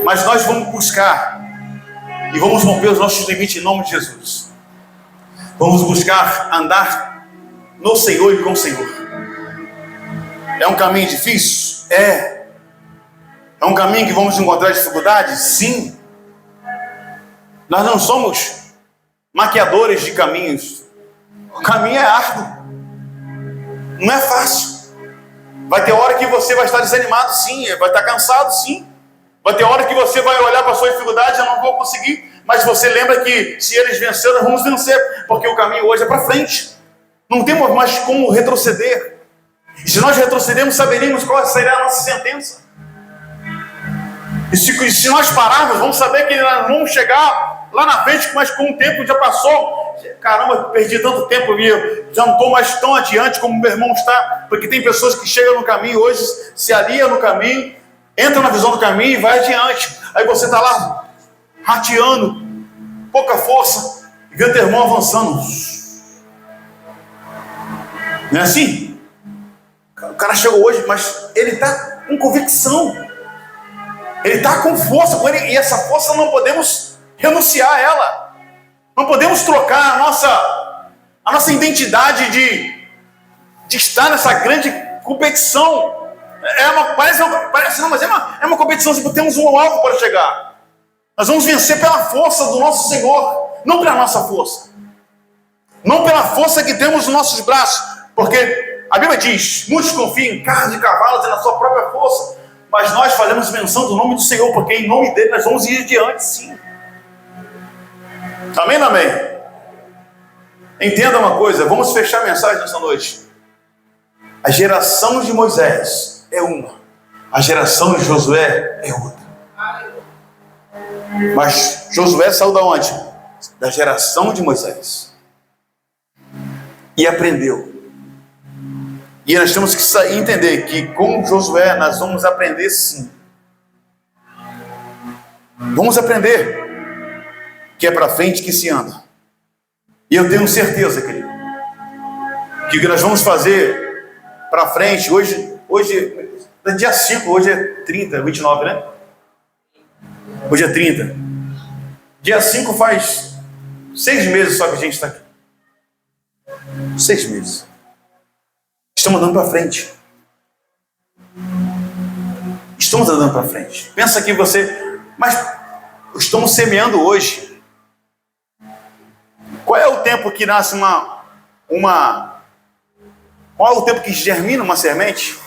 Mas nós vamos buscar e vamos romper os nossos limites em nome de Jesus. Vamos buscar andar no Senhor e com o Senhor. É um caminho difícil? É. É um caminho que vamos encontrar dificuldades? Sim. Nós não somos maquiadores de caminhos. O caminho é árduo. Não é fácil. Vai ter hora que você vai estar desanimado, sim. Vai estar cansado, sim. Vai ter hora que você vai olhar para a sua dificuldade, eu não vou conseguir. Mas você lembra que se eles venceram, nós vamos vencer. Porque o caminho hoje é para frente. Não temos mais como retroceder. E se nós retrocedermos, saberíamos qual será a nossa sentença. E se nós pararmos, vamos saber que nós vamos chegar lá na frente, mas com o tempo já passou. Caramba, perdi tanto tempo, já não estou mais tão adiante como meu irmão está. Porque tem pessoas que chegam no caminho hoje, se aliam no caminho, entram na visão do caminho e vai adiante. Aí você está lá, rateando, pouca força, e vê o teu irmão avançando. Não é assim? O cara chegou hoje, mas ele está com convicção. Ele está com força com ele, e essa força não podemos renunciar a ela. Não podemos trocar a nossa identidade de estar nessa grande competição. Parece não, mas é uma competição, tipo, temos um alvo para chegar. Nós vamos vencer pela força do nosso Senhor, não pela nossa força. Não pela força que temos nos nossos braços. Porque a Bíblia diz, muitos confiam em carros e cavalos e na sua própria força. Mas nós fazemos menção do nome do Senhor, porque em nome dele nós vamos ir adiante, sim. Amém ou amém? Entenda uma coisa, vamos fechar a mensagem nessa noite. A geração de Moisés é uma, a geração de Josué é outra. Mas Josué saiu da onde? Da geração de Moisés. E aprendeu. E nós temos que entender que com Josué nós vamos aprender sim. Vamos aprender que é para frente que se anda. E eu tenho certeza, querido, que o que nós vamos fazer para frente, hoje é dia 5, hoje é 30, 29, né? Hoje é 30. Dia 5 faz 6 meses só que a gente está aqui. 6 meses. Estamos andando para frente. Estamos andando para frente. Pensa que mas estamos semeando hoje. Qual é o tempo que nasce qual é o tempo que germina uma semente?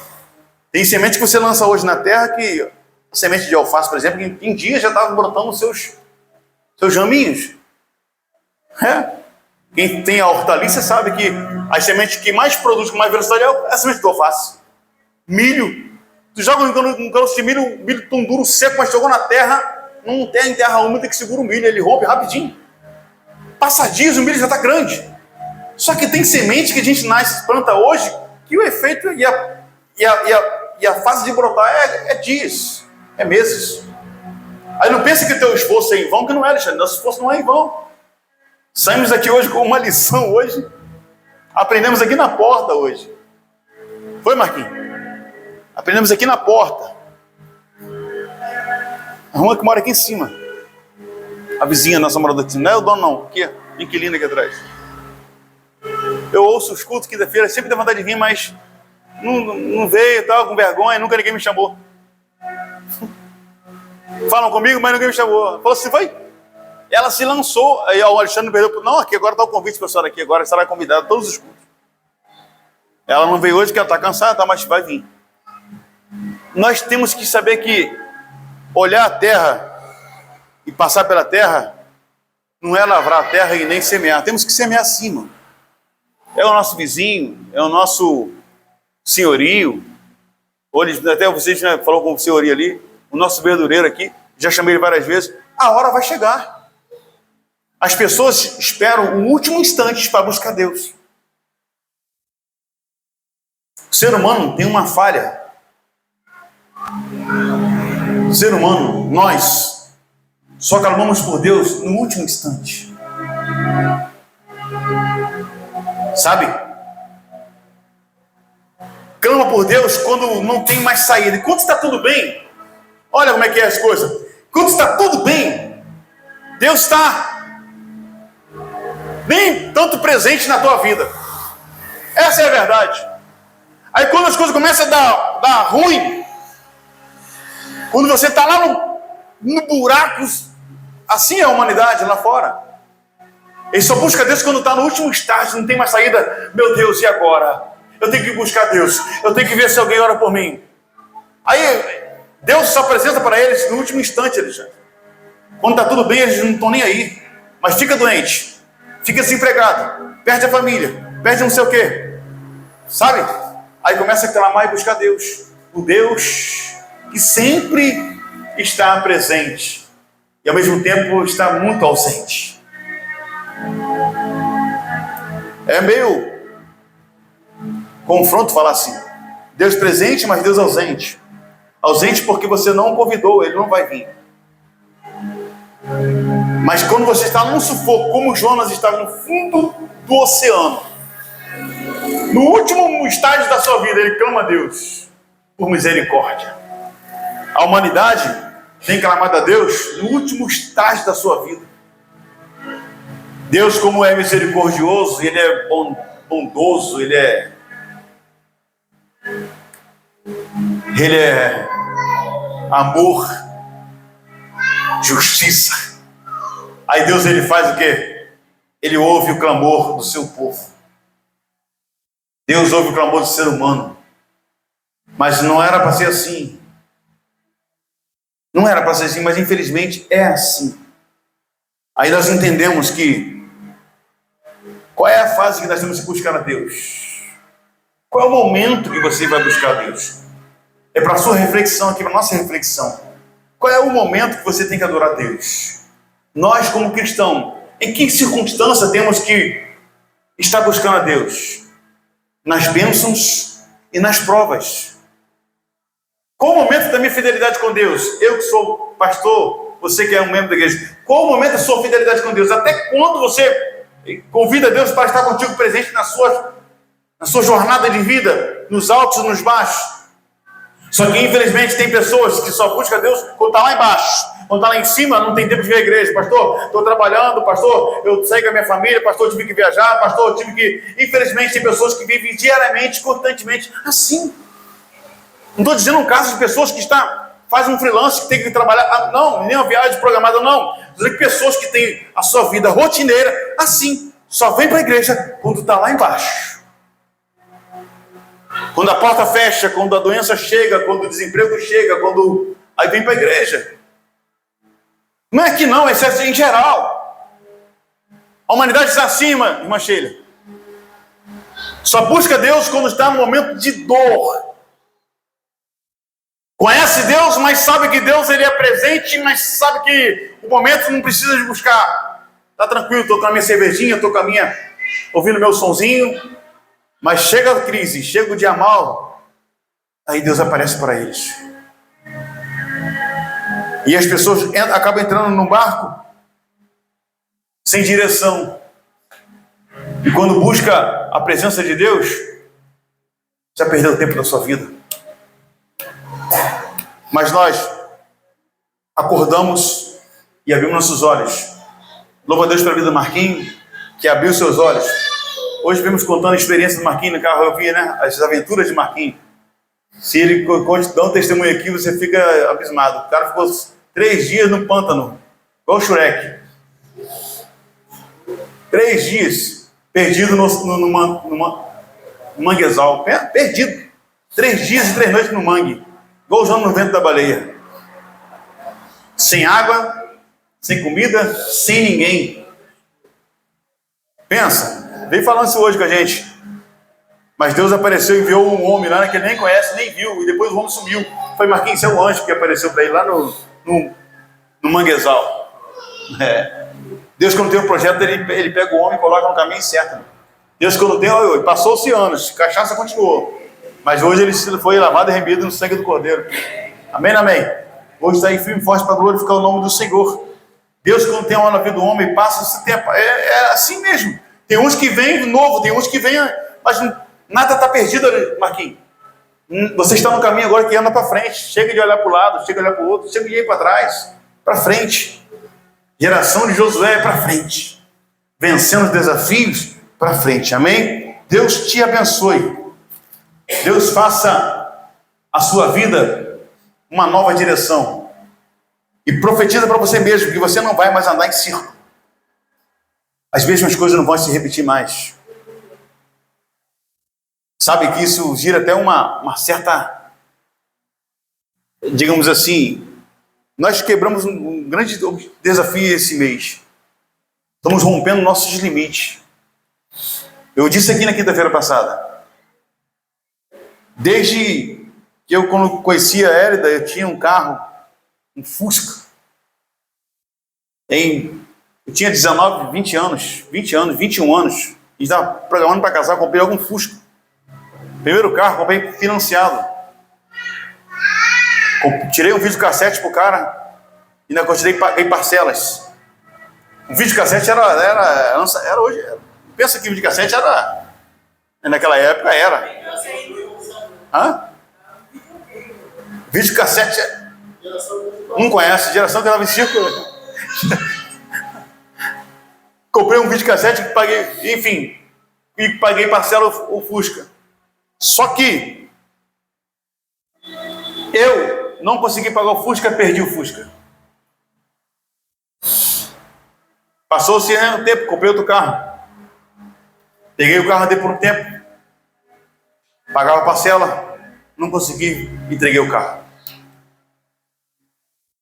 Tem semente que você lança hoje na terra que a semente de alface, por exemplo, em dias já estava brotando os seus raminhos. Quem tem a hortaliça sabe que as sementes que mais produz com mais velocidade é a semente de alface. Milho. Tu joga um caroço de milho, o milho tão duro, seco, mas jogou na terra, não tem terra úmida que segura o milho, ele rompe rapidinho. Passa dias, o milho já está grande. Só que tem semente que a gente planta hoje, que o efeito E a fase de brotar é dias, é meses. Aí não pense que o teu esforço é em vão, que não é, Alexandre. Nosso esforço não é em vão. Saímos aqui hoje com uma lição hoje. Aprendemos aqui na porta hoje. Foi, Marquinhos? Aprendemos aqui na porta. A rua que mora aqui em cima. A vizinha, nossa moradora. Não é o dono, não. Aqui, inquilino aqui atrás. Eu ouço os cultos quinta-feira, sempre dá vontade de vir, mas não veio, estava com vergonha, nunca ninguém me chamou. Falam comigo, mas ninguém me chamou. Falou assim, foi? Ela se lançou, aí o Alexandre perdeu. Não, aqui agora está o convite para a senhora aqui, agora estará convidada a todos os cultos. Ela não veio hoje porque ela está cansada, tá, mas vai vir. Nós temos que saber que olhar a terra e passar pela terra não é lavrar a terra e nem semear. Temos que semear acima. É o nosso vizinho, é o nosso senhorio. Hoje, até vocês falou com o senhorio ali, o nosso verdureiro aqui, já chamei ele várias vezes. A hora vai chegar. As pessoas esperam o último instante para buscar Deus. O ser humano tem uma falha. O ser humano, nós, só clamamos por Deus no último instante. Sabe? Clama por Deus quando não tem mais saída. E quando está tudo bem, olha como é que é as coisas. Quando está tudo bem, Deus está nem tanto presente na tua vida. Essa é a verdade. Aí quando as coisas começam a dar ruim, quando você está lá no buraco, assim é a humanidade lá fora. Ele só busca Deus quando está no último estágio, não tem mais saída. Meu Deus, e agora? Eu tenho que buscar Deus. Eu tenho que ver se alguém ora por mim. Aí Deus só apresenta para eles no último instante, Alexandre. Quando está tudo bem, eles não estão nem aí. Mas fica doente, fica desempregado, perde a família, perde não sei o quê. Sabe? Aí começa a clamar e buscar Deus. O Deus que sempre está presente e ao mesmo tempo está muito ausente. É meio confronto falar assim. Deus presente, mas Deus ausente. Ausente porque você não o convidou, ele não vai vir. Mas quando você está num sufoco, como Jonas estava no fundo do oceano, no último estágio da sua vida, ele clama a Deus por misericórdia. A humanidade tem clamado a Deus no último estágio da sua vida. Deus, como é misericordioso, Ele é bondoso, Ele é amor, justiça. Aí Deus, Ele faz o quê? Ele ouve o clamor do seu povo. Deus ouve o clamor do ser humano. Mas não era para ser assim. Não era para ser assim, mas infelizmente é assim. Aí nós entendemos que qual é a fase que nós temos que buscar a Deus? Qual é o momento que você vai buscar a Deus? É para a sua reflexão aqui, para a nossa reflexão. Qual é o momento que você tem que adorar a Deus? Nós, como cristãos, em que circunstância temos que estar buscando a Deus? Nas bênçãos e nas provas. Qual o momento da minha fidelidade com Deus? Eu que sou pastor, você que é um membro da igreja. Qual o momento da sua fidelidade com Deus? Até quando você convida Deus para estar contigo presente na sua jornada de vida, nos altos e nos baixos? Só que infelizmente tem pessoas que só buscam Deus quando está lá embaixo. Quando está lá em cima, não tem tempo de ver a igreja. Pastor, estou trabalhando, pastor, eu saí com a minha família, pastor, eu tive que viajar, pastor, eu tive que... Infelizmente tem pessoas que vivem diariamente, constantemente, assim. Não estou dizendo um caso de pessoas que faz um freelance, que tem que trabalhar, não, nem uma viagem programada, não. Estou dizendo que pessoas que têm a sua vida rotineira, assim, só vem para a igreja quando está lá embaixo. Quando a porta fecha, quando a doença chega, quando o desemprego chega, aí vem para a igreja. Não é que não, é em geral. A humanidade está acima, irmã Sheila. Só busca Deus quando está no momento de dor. Conhece Deus, mas sabe que Deus ele é presente, mas sabe que o momento não precisa de buscar. Está tranquilo, estou com a minha cervejinha, estou ouvindo meu sonzinho. Mas chega a crise, chega o dia mal, Aí Deus aparece para eles. E as pessoas acabam entrando num barco sem direção. E quando busca a presença de Deus, já perdeu o tempo da sua vida. Mas nós acordamos e abrimos nossos olhos. Louva a Deus pela vida do Marquinhos, que abriu seus olhos. Hoje vimos contando a experiência do Marquinhos no carro, eu vi, né? As aventuras de Marquinhos. Se ele dá um testemunho aqui, você fica abismado. O cara ficou 3 dias no pântano, igual o Shrek. 3 dias perdido no manguezal. Perdido. 3 dias e 3 noites no mangue. Igual o João no vento da baleia. Sem água, sem comida, sem ninguém. Pensa, veio falando isso hoje com a gente. Mas Deus apareceu e enviou um homem lá que ele nem conhece, nem viu. E depois o homem sumiu. Foi Marquinhos, é o anjo que apareceu para ele lá no manguezal. Deus, quando tem um projeto, ele pega o homem e coloca no caminho certo. Deus, quando tem, passou-se anos, cachaça continuou. Mas hoje ele foi lavado e remido no sangue do Cordeiro. Amém, amém. Hoje está aí firme e forte para glorificar o nome do Senhor. Deus, quando tem uma na vida do homem, passa esse tempo. É assim mesmo. Tem uns que vêm novo, tem uns que vêm, mas nada está perdido, Marquinhos. Você está no caminho agora que anda para frente. Chega de olhar para o lado, chega de olhar para o outro, chega de ir para trás, para frente. Geração de Josué é para frente. Vencendo os desafios, para frente. Amém? Deus te abençoe. Deus faça a sua vida uma nova direção. E profetiza para você mesmo que você não vai mais andar em círculo. As mesmas coisas não vão se repetir mais. Sabe que isso gira até uma certa, digamos assim, nós quebramos um grande desafio esse mês. Estamos rompendo nossos limites. Eu disse aqui na quinta-feira passada, desde que eu, quando conhecia a Érida, eu tinha um carro, um Fusca. Eu tinha 19, 20 anos, 21 anos. E estava programando para casar, comprei algum Fusca. Primeiro carro, comprei financiado. Tirei um videocassete pro cara e ainda continuei paguei parcelas. O videocassete era hoje. Pensa que o videocassete era. Naquela época era. Hã? Videocassete. Não conhece, geração que estava em círculo. Comprei um videocassete que paguei, enfim, e paguei parcela o Fusca. Só que eu não consegui pagar o Fusca, perdi o Fusca. Passou-se um tempo, comprei outro carro. Peguei o carro, andei por um tempo. Pagava a parcela, não consegui, entreguei o carro.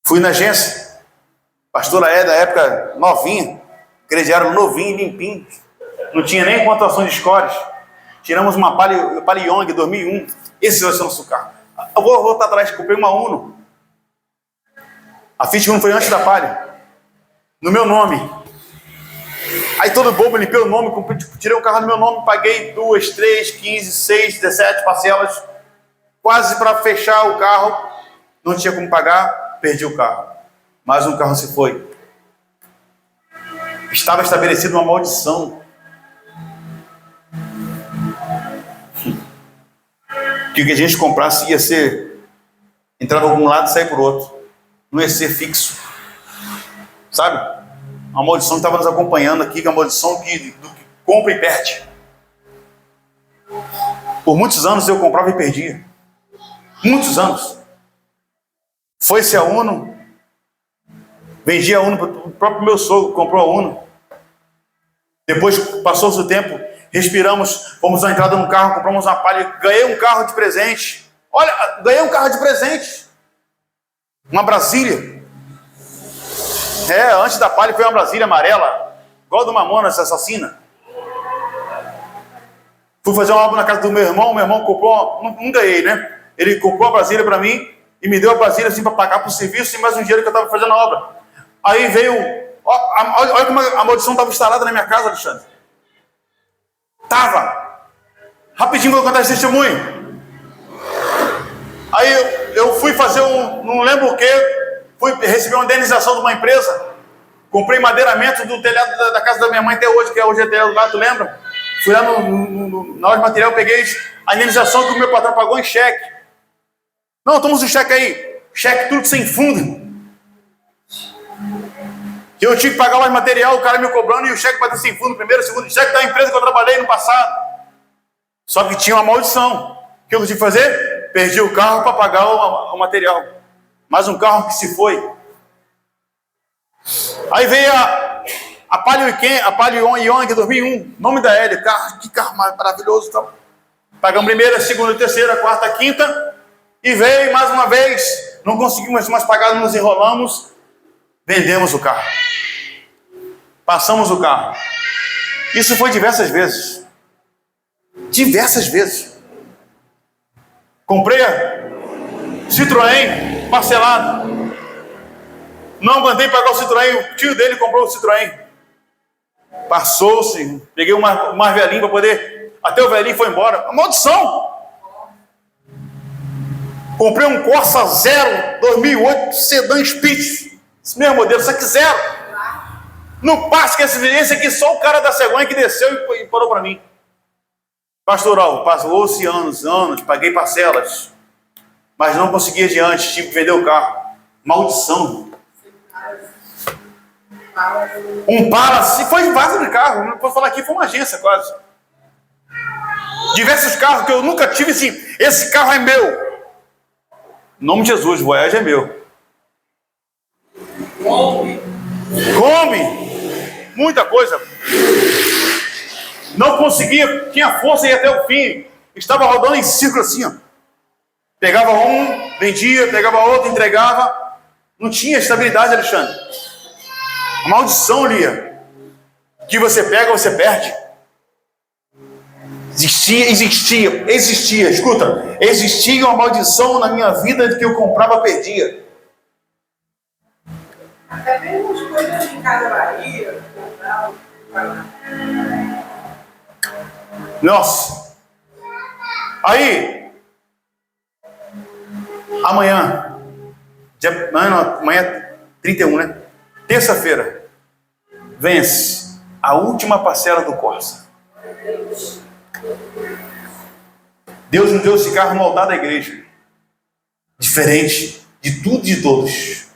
Fui na agência. Pastora da época novinha. Crediário novinho, limpinho. Não tinha nem pontuação de scores. Tiramos uma Palio Yong 2001. Esse vai ser o nosso carro. Eu vou voltar atrás, comprei uma Uno. A Fit Uno foi antes da Palio. No meu nome. Aí todo bobo, limpei o nome, tirei um carro no meu nome, paguei 2, 3, 15, 6, 17 parcelas. Quase para fechar o carro. Não tinha como pagar, perdi o carro. Mais um carro se foi. Estava estabelecida uma maldição. Que o que a gente comprasse ia ser, entrar por algum lado e sair por outro. Não ia ser fixo. Sabe? Uma maldição que estava nos acompanhando aqui, que é a maldição do que compra e perde. Por muitos anos eu comprava e perdia. Muitos anos. Foi-se a Uno. Vendi a Uno para o próprio meu sogro, comprou a Uno. Depois passou-se o tempo, respiramos, fomos na entrada num carro, compramos uma Palio, ganhei um carro de presente. Olha, ganhei um carro de presente. Uma Brasília. Antes da Palio foi uma Brasília amarela, igual a do Mamonas Assassina. Fui fazer uma obra na casa do meu irmão comprou, não ganhei, né? Ele comprou a Brasília para mim e me deu a Brasília assim para pagar por serviço e mais um dinheiro que eu estava fazendo a obra. Aí veio, olha como a maldição estava instalada na minha casa, Alexandre. Tava. Rapidinho vou contar esse testemunho. Aí eu fui fazer não lembro o que, fui receber uma indenização de uma empresa. Comprei madeiramento do telhado da casa da minha mãe até hoje, que hoje é telhado lá, tu lembra? Fui lá na hora de material, peguei a indenização que o meu patrão pagou em cheque. Não, toma um cheque aí. Cheque tudo sem fundo. Que eu tinha que pagar mais material, o cara me cobrando e o cheque bateu sem fundo, primeiro, segundo. Cheque da empresa que eu trabalhei no passado. Só que tinha uma maldição. O que eu tive que fazer? Perdi o carro para pagar o material. Mais um carro que se foi. Aí veio a Palio Yong 2001, nome da L, que carro maravilhoso. Então. Pagamos primeira, segunda, terceira, quarta, quinta, e veio mais uma vez, não conseguimos mais pagar, nos enrolamos, vendemos o carro. Passamos o carro. Isso foi diversas vezes. Diversas vezes. Comprei a Citroën parcelado. Não aguentei pagar o Citroën, o tio dele comprou o Citroën. Passou-se, peguei o mais velhinho para poder... Até o velhinho foi embora. Maldição! Comprei um Corsa Zero 2008 sedã Spitz. Esse mesmo modelo, só que zero. No passo que essa evidência aqui, só o cara da cegonha que desceu e parou para mim. Pastoral, passou-se anos, paguei parcelas. Mas não consegui adiante, tive que vender o carro. Maldição. Um Palace, foi vaso de carro, não posso falar aqui, foi uma agência quase. Diversos carros que eu nunca tive assim, esse carro é meu. Em nome de Jesus, o Voyage é meu. Kombi, muita coisa. Não conseguia, tinha força e ia até o fim. Estava rodando em círculo assim, ó. Pegava um, vendia, pegava outro, entregava. Não tinha estabilidade, Alexandre. A maldição, Lia. Que você pega, você perde. Existia, escuta. Existia uma maldição na minha vida de que eu comprava, perdia. Até mesmo as coisas de Casa Bahia, Nossa. Aí, amanhã, amanhã 31, né? Terça-feira, vence a última parcela do Corsa. Deus nos deu esse carro moldado à igreja. Diferente de tudo e de todos.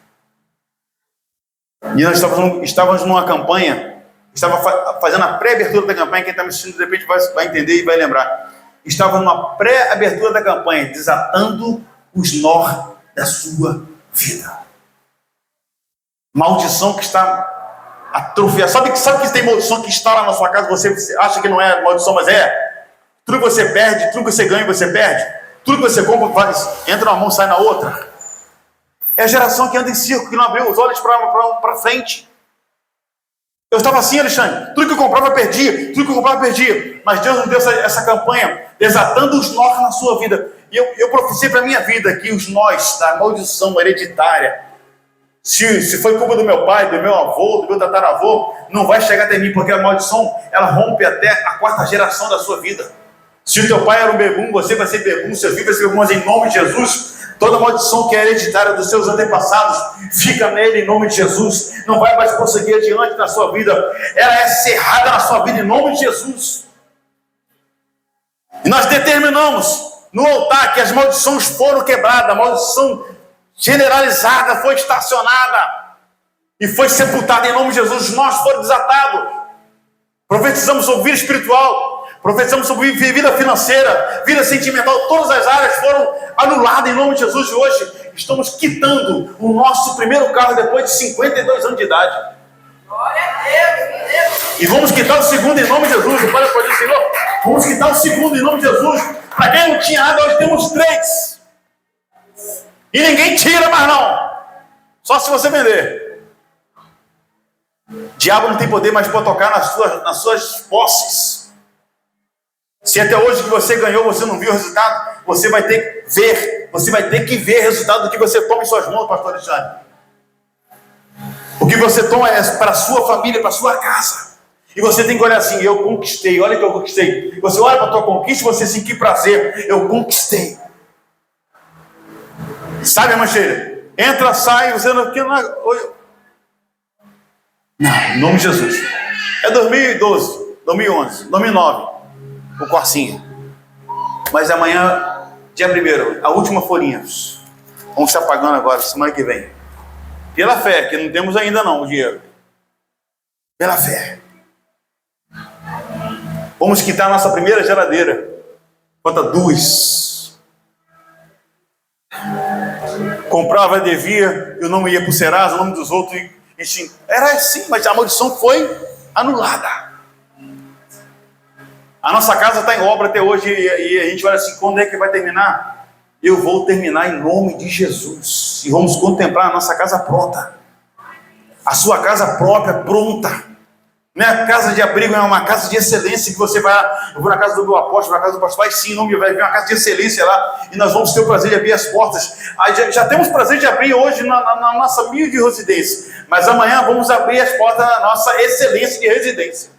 E nós estávamos numa campanha, estava fazendo a pré-abertura da campanha, quem está me assistindo de repente vai entender e vai lembrar. Estava numa pré-abertura da campanha, desatando os nós da sua vida. Maldição que está atrofiada. Sabe que tem maldição que está lá na sua casa, você acha que não é maldição, mas é. Tudo que você perde, tudo que você ganha, você perde. Tudo que você compra, entra numa mão, sai na outra. É a geração que anda em círculo, que não abriu os olhos para frente. Eu estava assim, Alexandre. Tudo que eu comprava, perdia. Tudo que eu comprava, perdia. Mas Deus nos deu essa campanha, desatando os nós na sua vida. E eu profetizei para a minha vida que os nós da maldição hereditária, se foi culpa do meu pai, do meu avô, do meu tataravô, não vai chegar até mim, porque a maldição, ela rompe até a 4ª geração da sua vida. Se o teu pai era um bebum, você vai ser bebum, seu filho vai ser bebum, mas em nome de Jesus, toda maldição que é hereditária dos seus antepassados, fica nele em nome de Jesus, não vai mais prosseguir adiante na sua vida, ela é cerrada na sua vida em nome de Jesus. E nós determinamos no altar que as maldições foram quebradas, a maldição generalizada foi estacionada e foi sepultada em nome de Jesus, nós foram desatados. Profetizamos sobre vida espiritual, profetizamos sobre vida financeira, vida sentimental, todas as áreas foram anuladas em nome de Jesus. E hoje estamos quitando o nosso primeiro carro depois de 52 anos de idade. glória a Deus. E vamos quitar o segundo em nome de Jesus. O Pai pode dizer, Senhor, vamos quitar o segundo em nome de Jesus. Para quem não tinha nada, hoje temos 3. E ninguém tira mais não. Só se você vender. O diabo não tem poder mais para tocar nas suas posses. Se até hoje que você ganhou, você não viu o resultado, você vai ter que ver. Você vai ter que ver o resultado do que você toma em suas mãos, pastor Alexandre. O que você toma é para a sua família, para a sua casa. E você tem que olhar assim, eu conquistei, olha que eu conquistei. Você olha para a tua conquista e você assim, que prazer, eu conquistei. Sabe a mancheira? Entra, sai, você não... Não, em nome de Jesus. É 2012, 2011, 2009, o Corsinha. Mas amanhã, dia 1º, a última folhinha. Vamos se apagando agora, semana que vem. Pela fé, que não temos ainda não o dinheiro. Pela fé. Vamos quitar a nossa primeira geladeira. Falta 2. Comprava, devia, e o nome ia para o Serasa, o nome dos outros. Era assim, mas a maldição foi anulada. A nossa casa está em obra até hoje e a gente olha assim, quando é que vai terminar? Eu vou terminar em nome de Jesus. E vamos contemplar a nossa casa pronta. A sua casa própria pronta. Não é a casa de abrigo, é uma casa de excelência que você vai lá. Eu vou na casa do meu apóstolo, na casa do pastor, vai sim, não me vai vir uma casa de excelência lá. E nós vamos ter o prazer de abrir as portas. Aí já temos prazer de abrir hoje na nossa humilde residência. Mas amanhã vamos abrir as portas da nossa excelência de residência.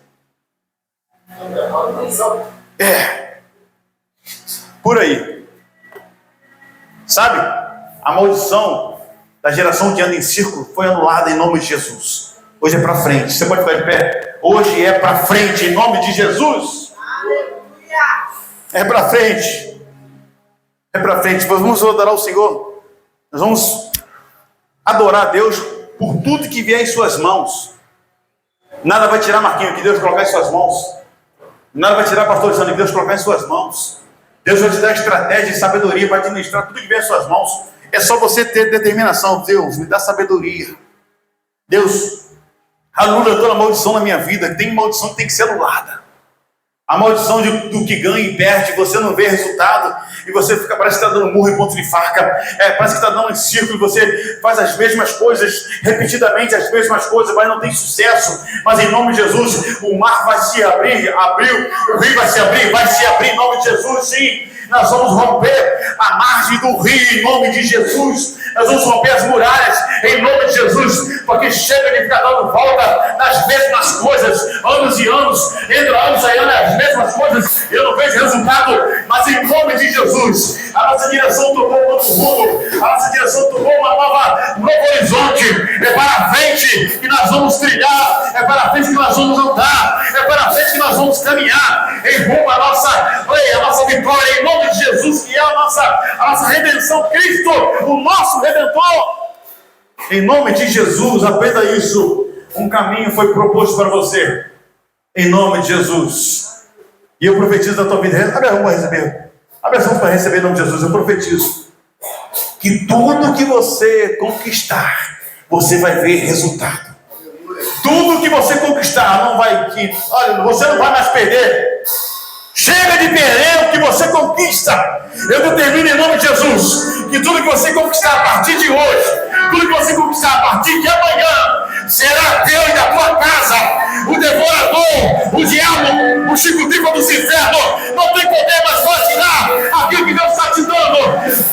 Por aí. Sabe? A maldição da geração que anda em círculo foi anulada em nome de Jesus. Hoje é para frente. Você pode ficar de pé? Hoje é para frente em nome de Jesus. Aleluia. É para frente. É para frente. Vamos adorar o Senhor. Nós vamos adorar a Deus por tudo que vier em suas mãos. Nada vai tirar, Marquinhos, que Deus colocar em suas mãos. Nada vai tirar, pastor Alexandre, que Deus colocar em suas mãos. Deus vai te dar estratégia e sabedoria para administrar tudo que vier em suas mãos. É só você ter determinação. Deus, me dá sabedoria. Deus, anula toda a maldição na minha vida. Tem maldição que tem que ser anulada. A maldição do que ganha e perde, você não vê resultado, e você fica, parece que está dando murro em ponto de faca, parece que está dando em círculo, e você faz as mesmas coisas, repetidamente as mesmas coisas, mas não tem sucesso. Mas em nome de Jesus, o mar vai se abrir, o rio vai se abrir em nome de Jesus, sim. Nós vamos romper a margem do rio em nome de Jesus. Nós vamos romper as muralhas em nome de Jesus, porque chega de ficar dando volta nas mesmas coisas, anos e anos, entra anos e anos, as mesmas coisas, eu não vejo resultado, mas em nome de Jesus, a nossa direção tomou um outro rumo, a nossa direção tomou um novo horizonte. É para a frente que nós vamos trilhar, é para a frente que nós vamos andar, é para a frente que nós vamos caminhar em rumo à nossa vitória, em nome de Jesus, que é a nossa redenção, Cristo, o nosso Redentor. Em nome de Jesus, aprenda isso. Um caminho foi proposto para você. Em nome de Jesus. E eu profetizo na tua vida. Abre a mão para receber. Abre as mãos para receber em nome de Jesus. Eu profetizo que tudo que você conquistar, você vai ver resultado. Tudo que você conquistar, olha, você não vai mais perder. Chega de perder o que você conquista. Eu determino em nome de Jesus que tudo que você conquistar a partir de hoje, tudo que você conquistar a partir de amanhã, será teu e da tua casa. O devorador, o diabo, o chicotico dos infernos não tem poder mais para tirar aquilo que Deus está te dando.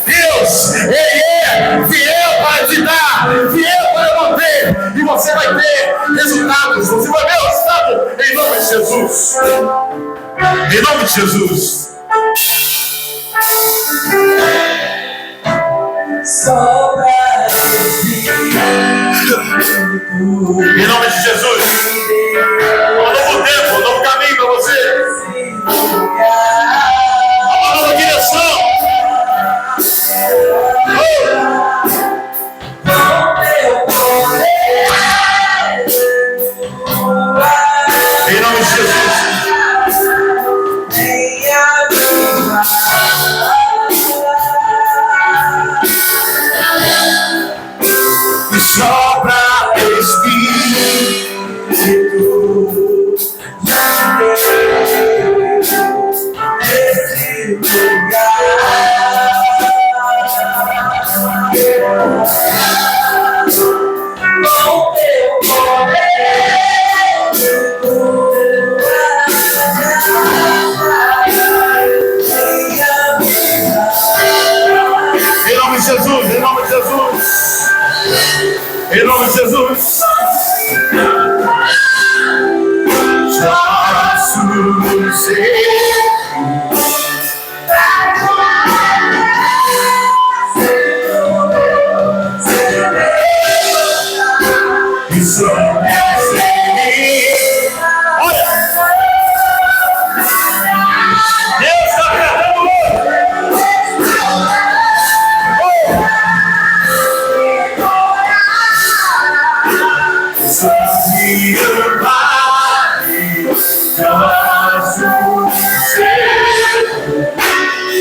Deus, Ele é fiel para te dar, fiel para manter, e você vai ter resultados. Você vai ver o resultado em nome de Jesus. Em nome de Jesus. Em nome de Jesus. Um novo tempo, um novo caminho para você. Uma nova direção. Em nome de Jesus. Sopra Espírito nesse lugar. Com teu poder, em nome de Jesus, em nome de Jesus. Em nome de Jesus.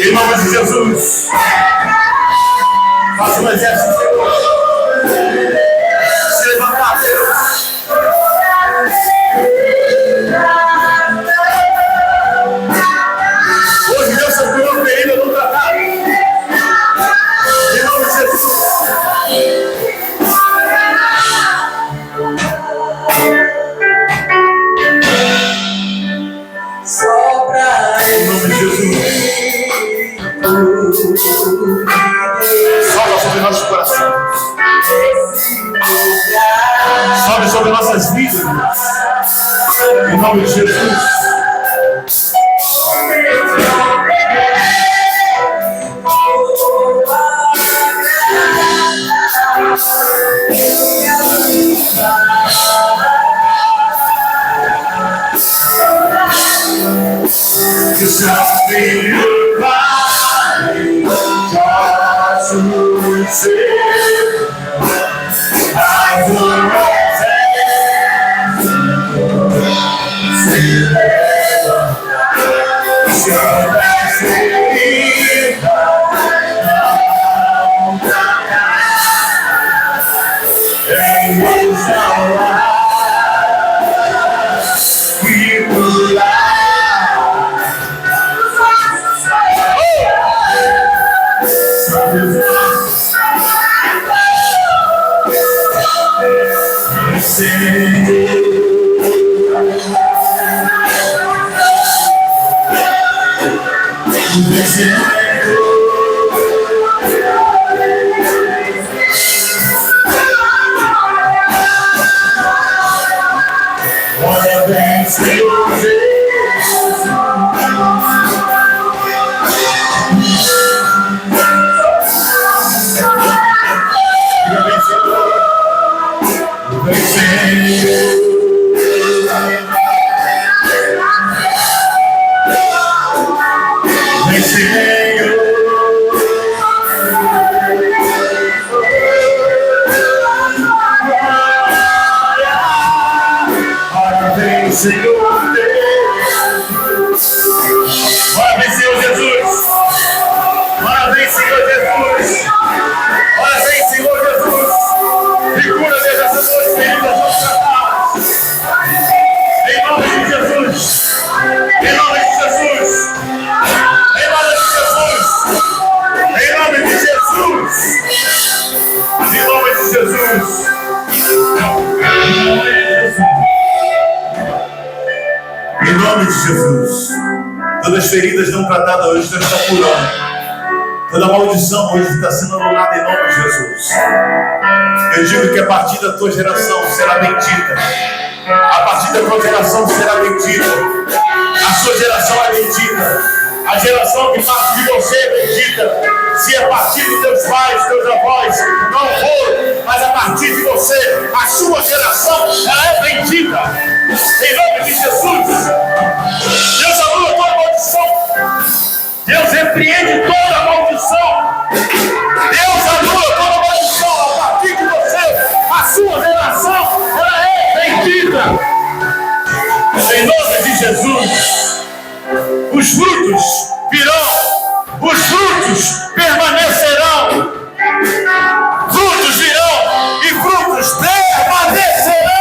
Em nome de Jesus. Faça um exército, Senhor. Se levantar, Deus. Hoje Deus se curou ferida no tratado. Em nome de Jesus. Em nome de Jesus. Sobe sobre nossos corações. Sobe sobre nossas vidas. Em nome de Jesus. Que seu filho vai, posso ser, mas o exército se levanta, se houvesse vida, não dará em ilusão e pular. Senhor Deus, ora vem, Senhor Jesus, ora vem, Senhor Jesus, ora vem, Senhor Jesus, e cura Deus essas duas feridas não tratadas, em nome de Jesus, em nome de Jesus, em nome de Jesus, em nome de Jesus, em nome de Jesus. Em nome de Jesus, todas as feridas não tratadas hoje Deus está curando. Toda maldição hoje está sendo anulada em nome de Jesus. Eu digo que a partir da tua geração será bendita. A partir da tua geração será bendita. A sua geração é bendita. A geração que parte de você é bendita. Se a partir dos teus pais, teus avós não for, mas a partir de você, a sua geração, ela é bendita. Em nome de Jesus. Deus anula toda maldição. Deus repreende toda maldição. Deus anula toda maldição. A partir de você, a sua geração, ela é bendita. Em nome de Jesus. Os frutos virão. Os frutos permanecerão. Frutos virão e frutos permanecerão.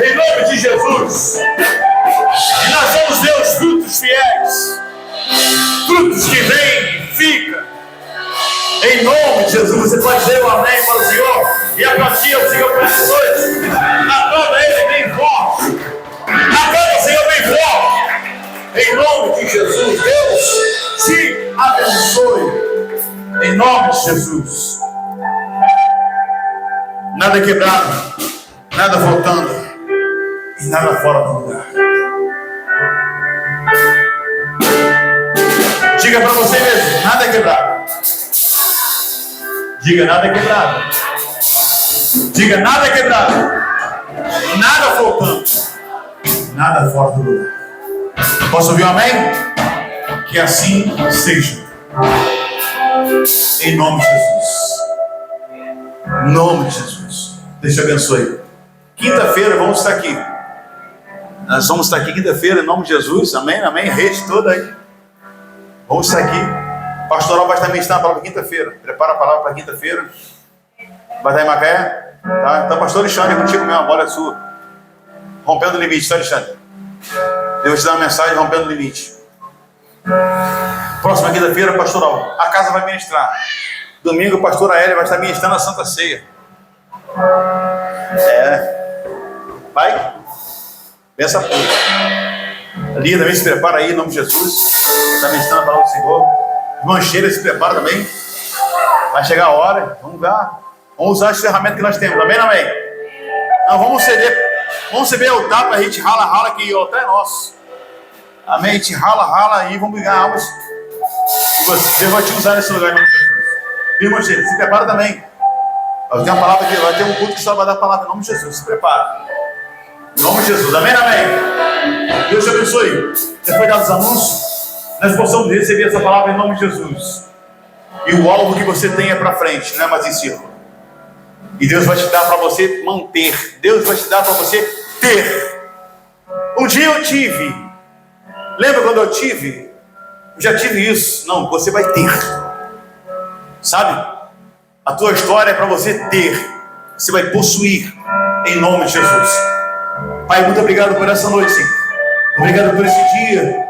Em nome de Jesus. E nós vamos ver os frutos fiéis. Frutos que vêm e ficam. Em nome de Jesus. Você pode dizer um amém para o Senhor. E aplaudir o Senhor para essa noite. Aplauda Ele bem forte. Aplauda o Senhor bem forte. Em nome de Jesus. Deus te abençoe. Em nome de Jesus. Nada quebrado. Nada faltando. E nada fora do lugar. Diga para você mesmo, nada é quebrado. Diga, nada é quebrado. Diga, nada é quebrado. Nada faltando. Nada fora do lugar. Posso ouvir um amém? Que assim seja. Em nome de Jesus. Em nome de Jesus. Deus te abençoe. Quinta-feira vamos estar aqui. Nós vamos estar aqui quinta-feira, em nome de Jesus, amém, amém, rede toda aí. Vamos estar aqui. O pastoral vai estar ministrando a palavra quinta-feira. Prepara a palavra para quinta-feira. Vai estar em Macaé? Tá? Então, pastor Alexandre, contigo mesmo, a bola é sua. Rompendo o limite, tá, Alexandre? Eu vou te dar uma mensagem, rompendo o limite. Próxima quinta-feira, pastoral. A casa vai ministrar. Domingo, a pastora Hélia vai estar ministrando a Santa Ceia. Vai? Pensa tudo. Ali também se prepara aí, em nome de Jesus. Está ministrando a palavra do Senhor. Mancheira se prepara também. Vai chegar a hora. Vamos ver. Vamos usar as ferramentas que nós temos. Amém, amém? Não, vamos ceder o tapa. A gente rala que o altar é nosso. Amém? A gente rala e vamos ganhar almas. E você vai te usar nesse lugar, em nome de Jesus. Viu, Mancheira? Se prepara também. Vai ter uma palavra aqui, vai ter um culto que só vai dar a palavra em nome de Jesus. Se prepara. Em nome de Jesus. Amém, amém? Deus te abençoe. Depois dos anúncios, nós possamos receber essa palavra em nome de Jesus. E o alvo que você tem é para frente, não é mais em círculo. E Deus vai te dar para você manter. Deus vai te dar para você ter. Um dia eu tive. Lembra quando eu tive? Eu já tive isso. Não, você vai ter. Sabe? A tua história é para você ter. Você vai possuir em nome de Jesus. Pai, muito obrigado por essa noite, Senhor. Obrigado por esse dia.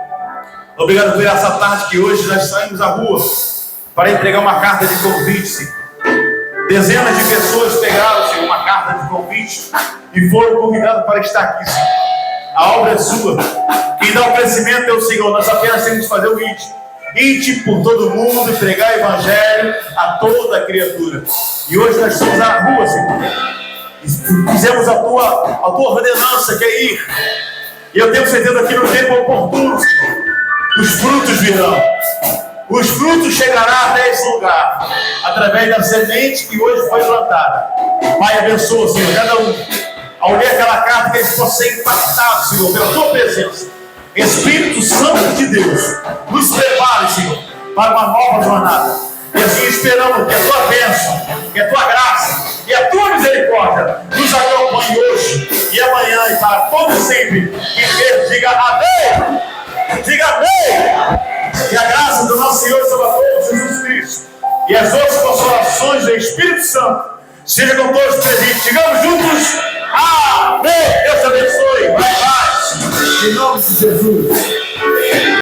Obrigado por essa tarde que hoje nós saímos à rua para entregar uma carta de convite, Senhor. Dezenas de pessoas pegaram, Senhor, uma carta de convite e foram convidadas para estar aqui, Senhor. A obra é sua. Quem dá o crescimento é o Senhor. Nós apenas temos que fazer o ide. Ide por todo mundo e pregar o evangelho a toda criatura. E hoje nós estamos na rua, Senhor. Fizemos a tua ordenança, que é ir. E eu tenho certeza que no tempo oportuno, Senhor, os frutos virão. Os frutos chegarão até esse lugar, através da semente que hoje foi plantada. Pai, abençoa, Senhor, cada um. Ao ler aquela carta, que eles possam ser impactados, Senhor, pela tua presença. Espírito Santo de Deus, nos prepare, Senhor, para uma nova jornada. E assim esperamos que a tua bênção, que a tua graça e a tua misericórdia nos acompanhe hoje e amanhã e para todo sempre. E Deus diga amém. Diga amém. E a graça do nosso Senhor e Salvador Jesus Cristo e as outras consolações do Espírito Santo seja com todos presentes. Digamos juntos amém. Deus te abençoe. Vai, vai. Em nome de Jesus.